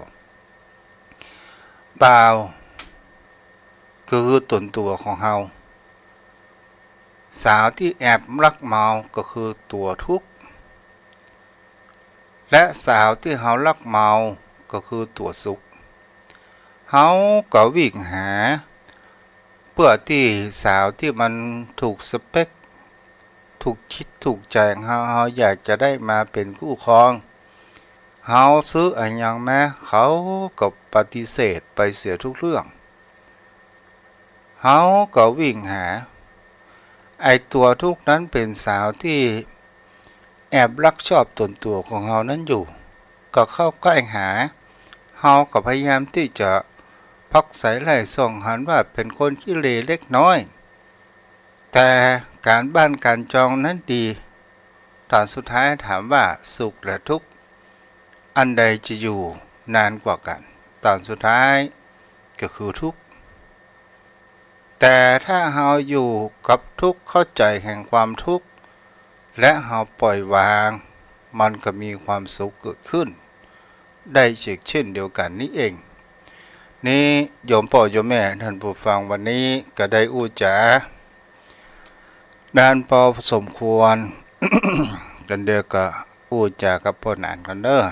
คือตนตัวของเฮาสาวที่แอบรักเมาก็คือตัวทุกข์และสาวที่เฮารักเมาก็คือตัวสุขเฮาก็วิ่งหาเพื่อที่สาวที่มันถูกสเปคถูกคิดถูกใจของเฮาอยากจะได้มาเป็นคู่ครองเฮาซื้ออะไรอย่างแม้เขาก็ปฏิเสธไปเสียทุกเรื่องเฮาก็วิ่งหาไอตัวทุกนั้นเป็นสาวที่แอบรักชอบตนตัวของเฮานั้นอยู่ก็เข้าใกล้หาเฮาก็พยายามที่จะพักใส่ไล่ส่งหันว่าเป็นคนขี้เหร่เล็กน้อยแต่การบ้านการจองนั้นดีตอนสุดท้ายถามว่าสุขและทุกข์อันใดจะอยู่นานกว่ากันตอนสุดท้ายก็คือทุกข์แต่ถ้าเฮาอยู่กับทุกข์เข้าใจแห่งความทุกข์และเฮาปล่อยวางมันก็มีความสุขเกิดขึ้นได้เช่นเดียวกันนี้เองนี่โยมพ่อโยมแม่ท่านผู้ฟังวันนี้ก็ได้อู้จ๋าด้านพอสมควร กันเดียวก็อู้จ๋ากับพ่อหนานกันเด้อ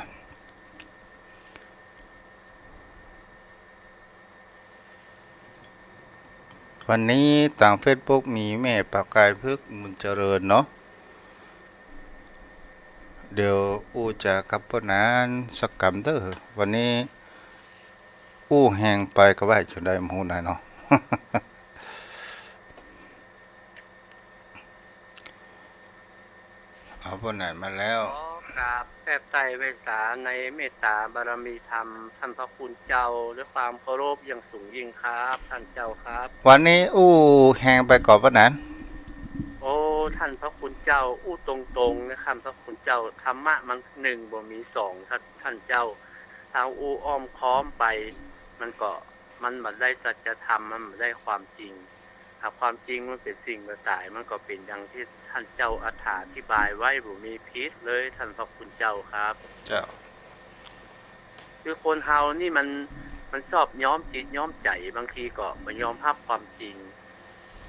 วันนี้ทาง Facebook มีแม่ปากกายพึกมุนเจริญเนาะเดี๋ยวอู้จ๋ากับพ่อหนานสักกำเด้อวันนี้อู้แหงไปก็ว่าจะได้มูได้เนาะ เอาพ่อหนานมาแล้วขอกราบแทบไตรเวสาในเมตตาบารมีธรรมท่านพระคุณเจ้าด้วยความเคารพอย่างสูงยิ่งครับท่านเจ้าครับวันนี้อู้แหงไปก่อนพ่อหนานโอ้ท่านพระคุณเจ้าอู้ตรงๆนะครับพระคุณเจ้าธรรมะมันหนึ่งบ่มีสองท่านเจ้าทางอู้อ้อมค้อมไปมันบัดได้สัจธรรมมันบัดได้ความจริงถ้าความจริงมันเป็นสิ่งกระต่ายมันก็เป็นอย่างที่ท่านเจ้าอธิบายไว้บ่มีพิษเลยท่านพระคุณเจ้าครับเจ้าคือคนเฮานี่มันชอบย้อมจิตย้อมใจบางทีก็บ่ยอมรับความจริง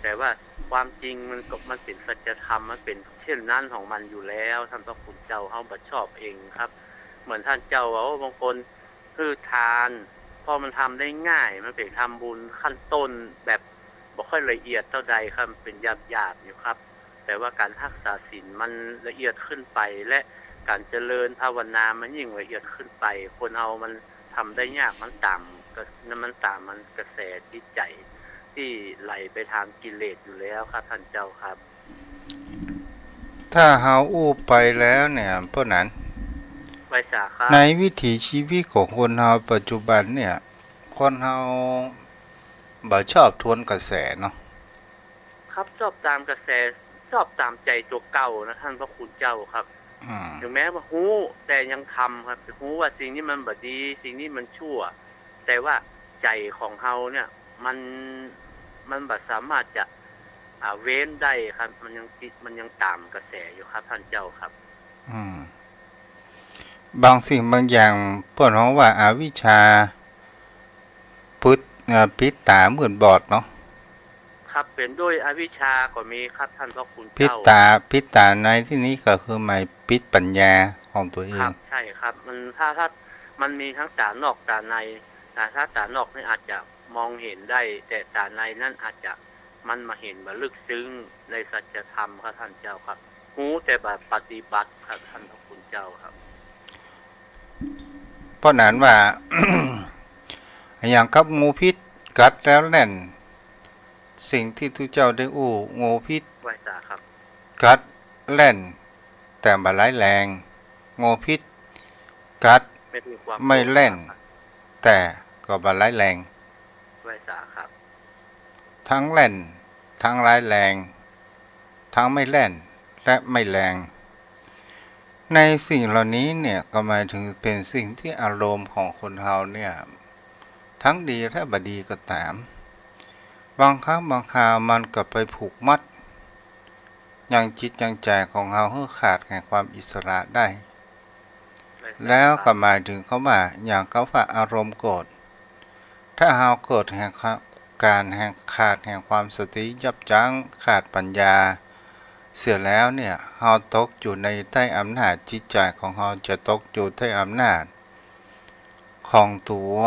แต่ว่าความจริงมันเป็นสัจธรรมมันเป็นเช่นนั้นของมันอยู่แล้วท่านพระคุณเจ้าเฮาบ่ชอบเองครับเหมือนท่านเจ้าว่าบางคนคือทานพอมันทำได้ง่ายมันเป็นทำบุญขั้นต้นแบบบ่ค่อยละเอียดเท่าใดครับเป็นหยาบๆอยู่ครับแต่ว่าการรักษาศีลมันละเอียดขึ้นไปและการเจริญภาวนามันยิ่งละเอียดขึ้นไปคนเอามันทำได้ยากมันตามมันกระแสจิตใจที่ไหลไปทางกิเลสอยู่แล้วครับท่านเจ้าครับถ้าเฮาอู้ไปแล้วเนี่ยพ่อหนานไว้สาครับในวิถีชีวิตของคนเฮาปัจจุบันเนี่ยคนเฮาบ่ชอบทวนกระแสเนาะครับชอบตามกระแสชอบตามใจตัวเก่านะท่านพระคุณเจ้าครับถึงแม้ว่าฮู้แต่ยังทำครับฮู้ว่าสิ่งนี้มันบ่ดีสิ่งนี้มันชั่วแต่ว่าใจของเฮาเนี่ยมันบ่สามารถจะเว้นได้ครับมันยังตามกระแสอยู่ครับท่านเจ้าครับ บางสิ่งบางอย่างเปิ้นฮ้องว่าอาวิชชาปิดตาเหมือนบอดเนาะครับเป็นด้วยอวิชชาก็มีครับท่านพระคุณปิดเจ้าตาในที่นี้ก็คือหมายปิดปัญญาของตัวเองครับใช่ครับมันถ้ามันมีทั้งตานอกตาในแต่ถ้าตานอกนี่อาจจะมองเห็นได้แต่ตาในนั่นอาจจะมันมาเห็นมาลึกซึ้งในสัจธรรมครับท่านเจ้าครับรู้แต่แบบปฏิบัติครับท่านพระคุณเจ้าครับเพราะนั้นว่า อย่างกับงูพิษกัดแล้วแน่นสิ่งที่ทุกเจ้าได้อู้งูพิษไหว้สาครับกัดแล่นแต่บ่ร้ายแรงงูพิษกัดไม่แล่นแต่ก็บ่ร้ายแรงไหว้สาครับทั้งแล่นทั้งร้ายแรงทั้งไม่แล่นและไม่แรงในสิ่งเหล่านี้เนี่ยก็หมายถึงเป็นสิ่งที่อารมณ์ของคนเฮาเนี่ยทั้งดีและบ่ดีก็ตามบางครั้งบางคราวมันก็ไปผูกมัดยังจิตยังใจของเฮาให้ขาดแห่งความอิสระได้แล้วก็หมายถึงเขาว่าอย่างเขาว่าอารมณ์โกรธถ้าเฮาโกรธแห่งการแห่งขาดแห่งความสติยับยั้งขาดปัญญาเสียแล้วเนี่ยเฮาตกอยู่ในใต้อำนาจจิตใจของเฮาจะตกอยู่ใต้อำนาจของตัว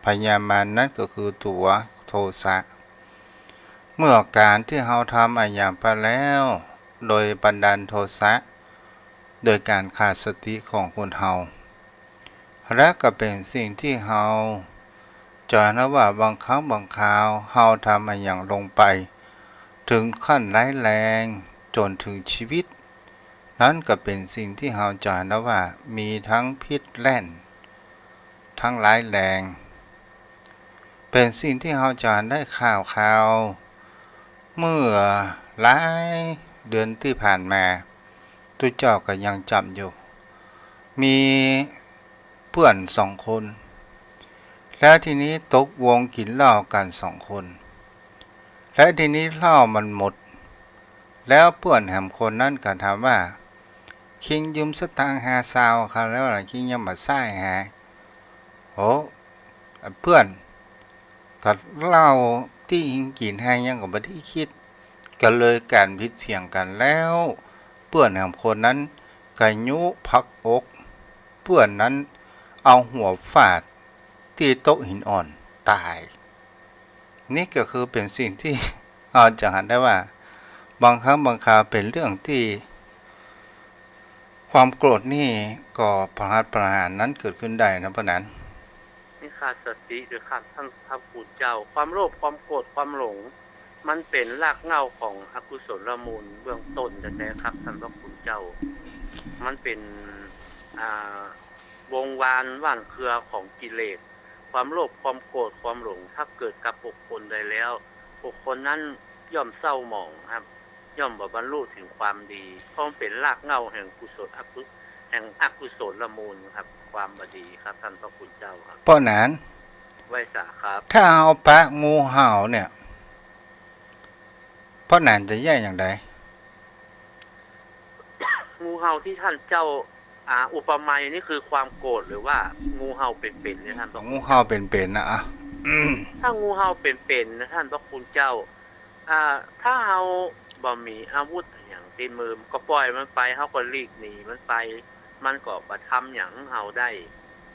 พยามารนั่นก็คือตัวโทสะเมื่อการที่เฮาทำอย่างไปแล้วโดยบันดาลโทสะโดยการขาดสติของคนเฮาและก็เป็นสิ่งที่เฮาจะนะว่าบางครั้งบางคราวเฮาทำอย่างลงไปถึงขั้นร้ายแรงจนถึงชีวิตนั้นก็เป็นสิ่งที่เฮาจะนะว่ามีทั้งพิษแล่นทั้งร้ายแรงเป็นสิ่งที่เฮาจะได้ข่าวเมื่อหลายเดือนที่ผ่านมาตัวเจ้าก็ยังจำอยู่มีเพื่อน2 คนแล้วทีนี้ตกวงกินเหล้ากัน2 คนและทีนี้เหล้ามันหมดแล้วเพื่อนแหมคนนั้นก็ถามว่าคิงยืมสตางค์5 ซาวค่ะแล้วล่ะคิงยังบ่ใช้หาโอ้เพื่อนก็เหล้าที่หิงกินให้ยังก็บ่ได้คิดก็เลยการผิดเถียงกันแล้วเพื่อนแหมคนนั้นก็ยุพักอกเพื่อนนั้นเอาหัวฟาดที่โต๊ะหินอ่อนตายนี่ก็คือเป็นสิ่งที่เราจะเห็นได้ว่าบางครั้งบางคราวเป็นเรื่องที่ความโกรธนี่ก็ประหารนั้นเกิดขึ้นได้นะเพราะนั้นนี่ขาดสติหรือขาดท่านพระคุณเจ้าความโลภความโกรธความหลงมันเป็นรากเหง้าของอกุศลมูลเบื้องต้นแท้ๆครับท่านพระคุณเจ้ามันเป็นวงวานว่านเครือของกิเลสความโลภความโกรธความหลงถ้าเกิดกับบุคคลใดแล้วบุคคลนั้นย่อมเศร้าหมองครับย่อมบ่บรรลุถึงความดีเพราะเป็นรากเหง้าแห่งกุศลแห่งอกุศลมูลครับความบดีครับท่านพระคุณเจ้าครับเพราะนั้นไว้สาครับถ้าเอาปะงูเห่าเนี่ยเพราะนั้นจะแย่อย่างไรงูเห่าที่ท่านเจ้าอุปมานี่คือความโกรธหรือว่างูเห่าเป็นๆเนี่ยท่านงูเห่าเป็นๆนะถ้างูเห่าเป็นๆนะท่านพระคุณเจ้าถ้าเฮาบ่มีอาวุธอย่างติดมือก็ปล่อยมันไปเฮาก็หลีกหนีมันไปมันก็บ่ทำหยังเฮาได้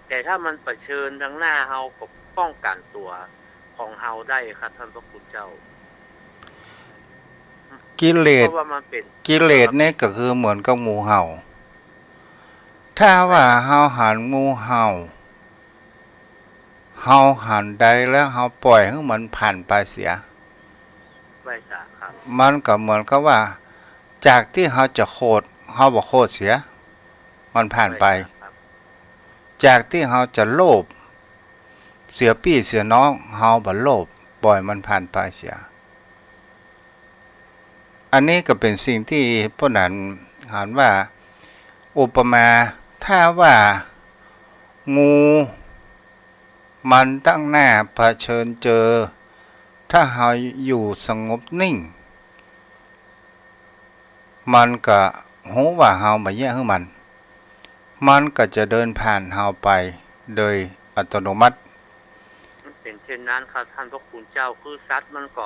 แต่ถ้ามันเผชิญทางหน้าเฮาก็ป้องกันตัวของเฮาได้ครับท่านพระคุณเจ้ากิเลสเนี่ยก็คือเหมือนกับงูเห่าถ้าว่าเฮาหันงูเห่าหันใดแล้วเฮาปล่อยให้มันผ่านไปเสียไว้จ้ะครับมันก็เหมือนกับว่าจากที่เฮาจะโคตรเฮาบ่โคตรเสียมันผ่านไปจากที่เฮาจะโลภเสียพี่เสียน้องเฮาบ่โลภปล่อยมันผ่านไปเสียอันนี้ก็เป็นสิ่งที่พวกนั้นหาว่าอุปมาถ้าว่างูมันตั้งหน้าเผชิญเจอถ้าเฮาอยู่สงบนิ่งมันก็ฮู้ว่าเฮาบ่แย่ให้ มันก็จะเดินผ่านเฮาไปโดยอัตโนมัติมันเป็นเช่นนั้นครับท่านพระคุณเจ้าคือสัตว์มันก็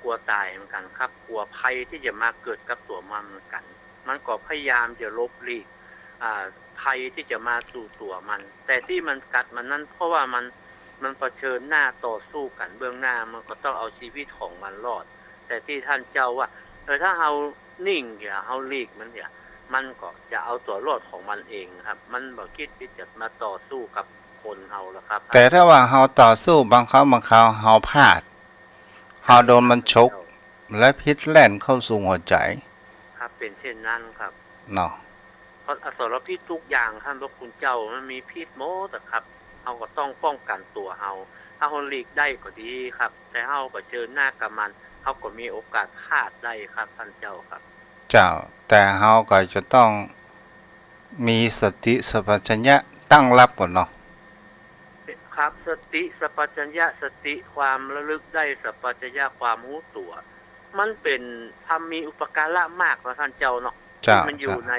กลัวตายเหมือนกันครับกลัวภัยที่จะมาเกิดกับตัวมันเหมือนกันมันก็พยายามจะลบหลีกภัยที่จะมาสู่ตัวมันแต่ที่มันกัดมันนั้นเพราะว่ามันเผชิญหน้าต่อสู้กันเบื้องหน้ามันก็ต้องเอาชีวิตของมันรอดแต่ที่ท่านเจ้าว่าถ้าเฮานิ่งอย่าเฮาหลีกมันเนี่ยมันก็จะเอาตัวรอดของมันเองครับมันบ่คิดที่จะมาต่อสู้กับคนเฮาแล้วครับแต่ถ้าว่าเฮาต่อสู้บางครั้งเฮาพลาดเฮาโดนมันชกและพิษแล่นเข้าสู่หัวใจครับเป็นเช่นนั้นครับเนาะเพราะอสรพิษทุกอย่างท่านพระคุณเจ้ามันมีพิษหมดครับเฮาก็ต้องป้องกันตัวเฮาถ้าเฮาหลีกได้ก็ดีครับแต่เฮาเผชิญหน้ากับมันเฮาก็มีโอกาสพลาดได้ครับท่านเจ้าครับเจ้าแต่เฮาก็จะต้องมีสติสัมปชัญญะตั้งรับก่อนเนาะครับสติสัมปชัญญะสติความระลึกได้สัมปชัญญะความรู้ตัวมันเป็นทำมีอุปการะมากนะท่านเจ้าเนาะมันอยู่ใน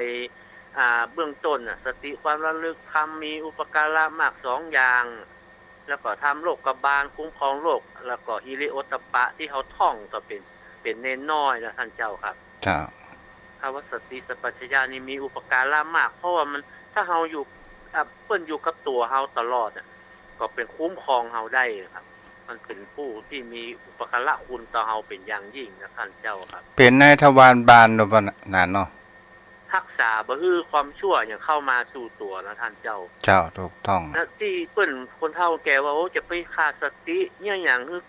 เบื้องต้นสติความระลึกทำมีอุปการะมาก2อย่างแล้วก็ทำโลกบาลคุ้มครองโลกแล้วก็ฮิริโอตปะที่เขาท่องก็เป็นเน้นน้อยนะท่านเจ้าครับจ้าคำว่าสติสัมปชัญญะนี่มีอุปการะมากเพราะว่ามันถ้าเฮาอยู่เปิ้นอยู่กับตัวเฮาตลอดก็เป็นคุ้มครองเฮาได้ครับมันเป็นผู้ที่มีอุปการะคุณต่อเฮาเป็นอย่างยิ่งนะท่านเจ้าครับเป็นนายทวารบาลเนาะนั่นเนาะรักษาบ่ฮื้อความชั่วอย่างเข้ามาสู่ตัวนะท่านเจ้าถูกต้องนะที่เปิ้นคนเฒ่าแก่ว่าโอ้จะไปขาดสติเนี่ยหยังคือ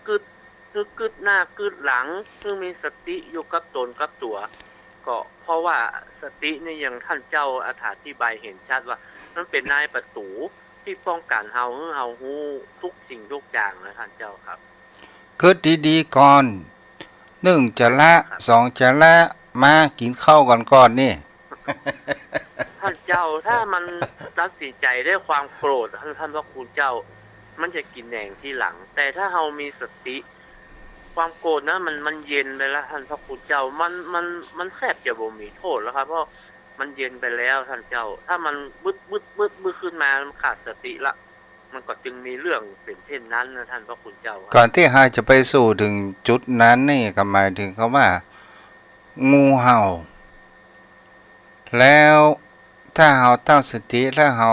กึดหน้ากึดหลังคือมีสติอยู่กับตนกับตัวก็เพราะว่าสติเนี่ยอย่างท่านเจ้าอธิบายเห็นชัดว่ามันเป็นนายประตูที่ป้องกันเฮาฮู้ทุกสิ่งทุกอย่างนะท่านเจ้าครับคิดดีๆก่อน1จะละ2จะละมากินข้าวกันก่อนนี่ท่านเจ้าถ้ามันตัดสินใจด้วยความโกรธท่านพระคุณเจ้ามันจะกินแหน่งที่หลังแต่ถ้าเฮามีสติความโกรธนะมันเย็นไปแล้วท่านพระคุณเจ้ามันแทบจะบ่มีโทษแล้วครับเพราะมันเย็นไปแล้วท่านเจ้าถ้ามันบึดขึ้นมามันขาดสติละมันก็จึงมีเรื่องเป็นเช่นนั้นนะท่านพระคุณเจ้าก่อนที่เฮาจะไปสู่ถึงจุดนั้นนี่ก็หมายถึงเขาว่างูเห่าแล้วถ้าเฮาตั้งสติแล้วเฮา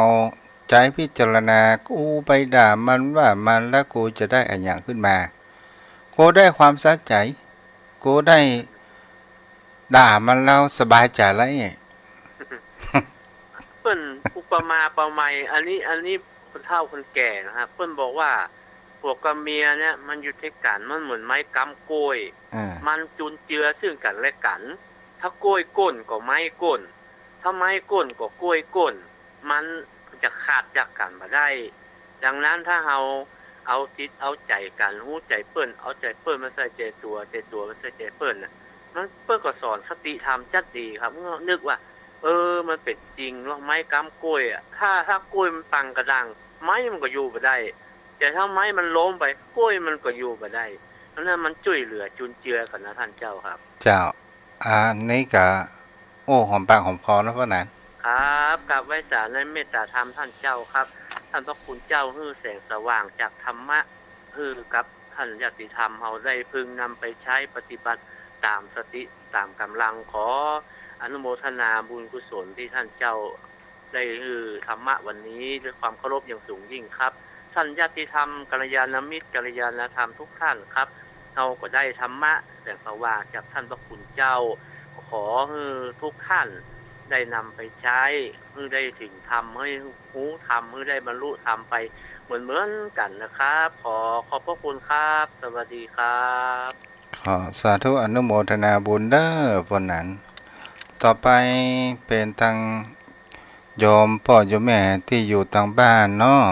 ใจพิจารณากูไปด่ามันว่ามันแล้วกูจะได้อะไรอย่างขึ้นมากูได้ความสะใจกูได้ด่ามันแล้วสบายใจแล้วเปิ้นอุปมาประไมยอันนี้คนเฒ่าคนแก่นะครับเปิ้นบอกว่าผัวกับเมียเนี่ยมันอยู่ที่กันมันเหมือนไม้กำกล้วยมันจุนเจือซึ่งกันและกันถ้ากล้วยก้นก็ไม้ก้นถ้าไม้ก้นก็กล้วยก้นมันจะขาดจากกันบ่ได้ดังนั้นถ้าเฮาเอาจิตเอาใจกันรู้ใจเปิ้นเอาใจเปิ้นมาใส่ใจตัวมาใส่ใจเปิ้นน่ะมันเปิ้นก็สอนคติธรรมจัดดีครับนึกว่ามันเป็นจริงเนาะไม้กำกล้วยถ้ากล้วยมันปังกระดังไม้มันก็อยู่บ่ได้แต่ถ้าไม้มันล้มไปกล้วยมันก็อยู่บ่ได้เพราะนั้นมันช่วยเหลือจุนเจือกันนะท่านเจ้าครับเจ้านี่ก็โอ้หอมปากหอมคอนะพ่อนั้นครับกับไว้สารในเมตตาธรรมท่านเจ้าครับท่านพระคุณเจ้าฮื้อแสงสว่างจากธรรมะฮื้อกับท่านญาติธรรมเฮาได้พึงนำไปใช้ปฏิบัติตามสติตามกำลังขออนุโมทนาบุญกุศลที่ท่านเจ้าได้ฮื้อธรรมะวันนี้ด้วยความเคารพอย่างสูงยิ่งครับท่านญาติธรรมกัลยาณมิตรกัลยาณธรรมทุกท่านครับเฮาก็ได้ธรรมะแสงสว่างจากท่านพระคุณเจ้าขอฮื้อทุกท่านได้นำไปใช้เพื่อได้ถึงธรรมให้รู้ธรรมเพื่อได้บรรลุธรรมไปเหมือนกันนะครับขอบพระคุณครับสวัสดีครับขอสาธุอนุโมทนาบุญเด้อพวกนั้นต่อไปเป็นทางโยมพ่อโยมแม่ที่อยู่ทางบ้านเนาะ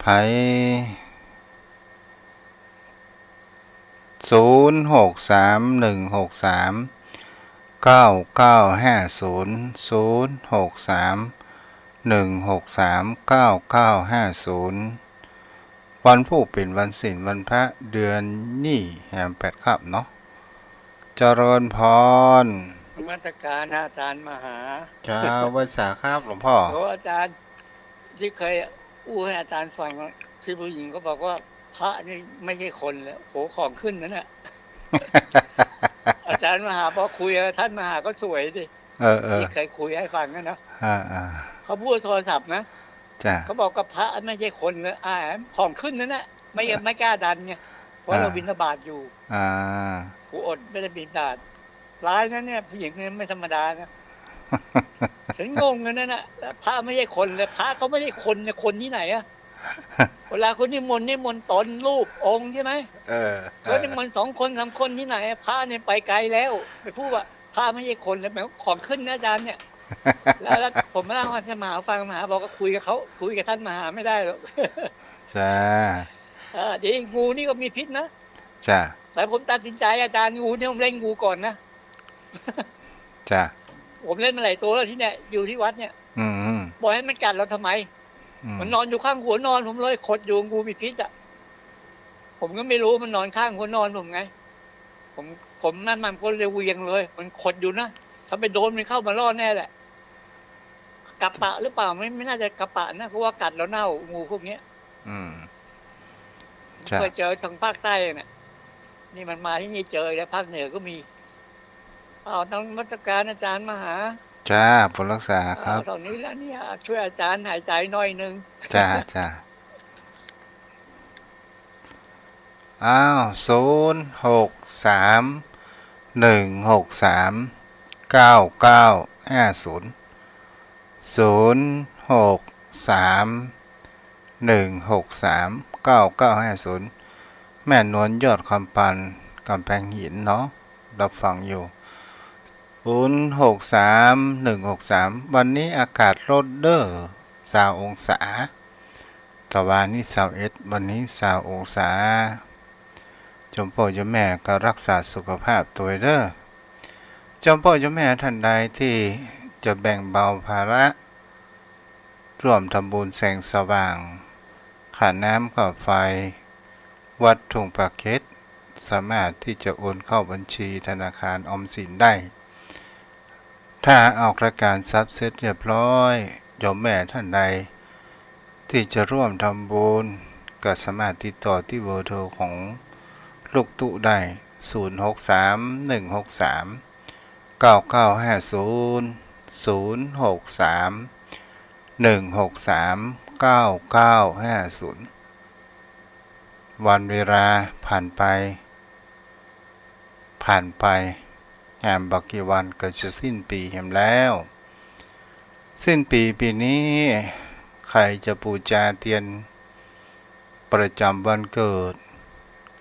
ไผ0631639950วันผู้เป็นวันศีลวันพระเดือนนี่แห่ง8 ค่ำเนาะเจริญพร นมัสการอาจารย์มหา ครับไหว้สาครับหลวงพ่อ เพราะอาจารย์ที่เคยอู้ให้อาจารย์ฟังที่ผู้หญิงก็บอกว่าพระนี่ไม่ใช่คนแล้วโหของขึ้นนั่นแหละ อาจารย์มหาพอคุยกับท่านมหาก็สวยดิที่เคยคุยให้ฟังนะเนาะเขาพูดโทรศัพท์นะเขาบอกกับพระไม่ใช่คนเลยของขึ้นนั่นแหละไม่กล้าดันไงเพราะเราบิณฑบาตอยู่กูอดไม่ได้บิณฑบาตร้ายนะเนี่ยผู้หญิงนี่ไม่ธรรมดานะฉันงงกันนั่นน่ะพระไม่ใช่คนเลยพระเขาไม่ใช่คนเนี่ยคนที่ไหนอะเวลาคนนิมนต์ตนรูปองค์ใช่ไหมแล้วนิมนต์2 คน3 คนที่ไหนพระเนี่ยไปไกลแล้วไปพูดว่าพระไม่ใช่คนแล้วแบบของขึ้นนะอาจารย์เนี่ยแล้วผมมาเล่าให้ท่านมหาฟังมหาบอกก็คุยกับเขาคุยกับท่านมหาไม่ได้หรอกจ้าเดี๋ยวงูนี่ก็มีพิษนะจ้าแต่ผมตัดสินใจอาจารย์งูเนี่ยผมเล่นงูก่อนนะจ้าผมเล่นมาหลายตัวแล้วที่เนี่ยอยู่ที่วัดเนี่ยบอกให้มันกัดเราทำไมมันนอนอยู่ข้างหัวนอนผมเลยขดอยู่งูมีพิษอ่ะผมก็ไม่รู้มันนอนข้างหัวนอนผมไงผมนั่นมันก็เลยเวียงเลยมันขดอยู่นะถ้าไปโดนมันเข้ามาล่อแน่แหละกระปะหรือเปล่าไม่น่าจะกระปะนะเพราะว่ากัดแล้วเน่างูพวกเนี้ยเคยเจอทางภาคใต้เนี่ยนี่มันมาที่นี่เจอแล้วภาคเหนือก็มีต้องมาตรการอาจารย์มหาจ้าผลรักษาครับตอนนี้แล้วเนี่ยช่วยอาจารย์หายใจหน่อยนึงจ้าแม่นวลยอดคำปันกำแพงหินเนาะรับฟังอยู่063163วันนี้อากาศลดเด้อ20 องศาตะวันนี้21วันนี้20 องศาจมพ่อจมแม่ก็รักษาสุขภาพตัวเด้อจมพ่อจมแม่ท่านใดที่จะแบ่งเบาภาระร่วมทำบุญแสงสว่างค่าน้ำค่าไฟวัดทุ่งปากเค็ดสามารถที่จะโอนเข้าบัญชีธนาคารออมสินได้ถ้าออกรายการซับเสร็จเรียบร้อยโยมแม่ท่านใดที่จะร่วมทำบุญก็สามารถติดต่อที่เบอร์โทรของลูกตุได้วันเวลาผ่านไปงานบักกี่วันก็จะสิ้นปีเห็นแล้วสิ้นปีนี้ใครจะบูชาเทียนประจำวันเกิด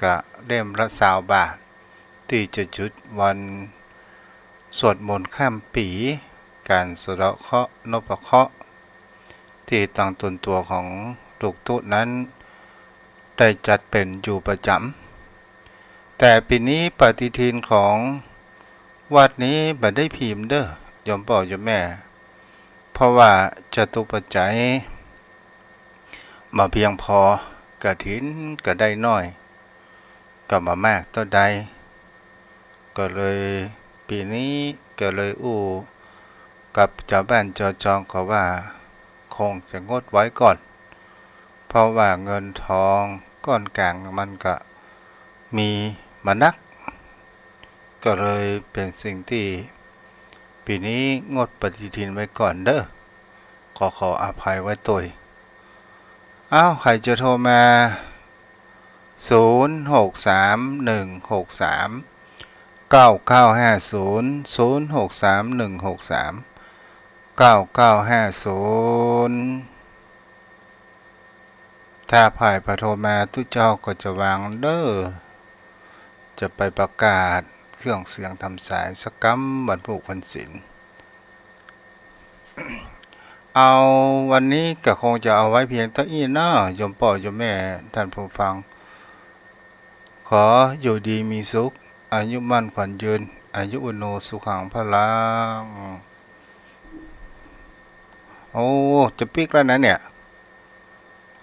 กะเล่มละ20 บาทที่จะจุดวันสวดมนต์ข้ามปีการสะเดาะเคราะห์นพเคราะห์ที่ตั้งตนตัวของลูกตุนั้นได้จัดเป็นอยู่ประจำแต่ปีนี้ปฏิทินของวัดนี้บัดได้พิมพ์เด้อยมพ่อยมแม่เพราะว่าจตุปัจจัยมาเพียงพอกฐินก็ได้น้อยก็มามากต่อใดก็เลยปีนี้ก็เลยกับเจ้าบ้านเจ้าจองก็ว่าคงจะงดไว้ก่อนเพราะว่าเงินทองก้อนกลางมันก็มีมานักก็เลยเป็นสิ่งที่ปีนี้งดปฏิทินไว้ก่อนเด้อขออภัยไว้ตัวใครจะโทรมาถ้าผ่ายประโทรมาทุกเจ้าก็จะวางเด้อจะไปประกาศเครื่องเสียงทำสายสกรรมวันพุธวันศิลวันนี้ก็คงจะเอาไว้เพียงเท่านี้นะโยมพ่อโยมแม่ท่านผู้ฟังขออยู่ดีมีสุขอายุมั่นขวัญยืนอายุอุโนสุขังพลังจะปิกแล้วนะเนี่ย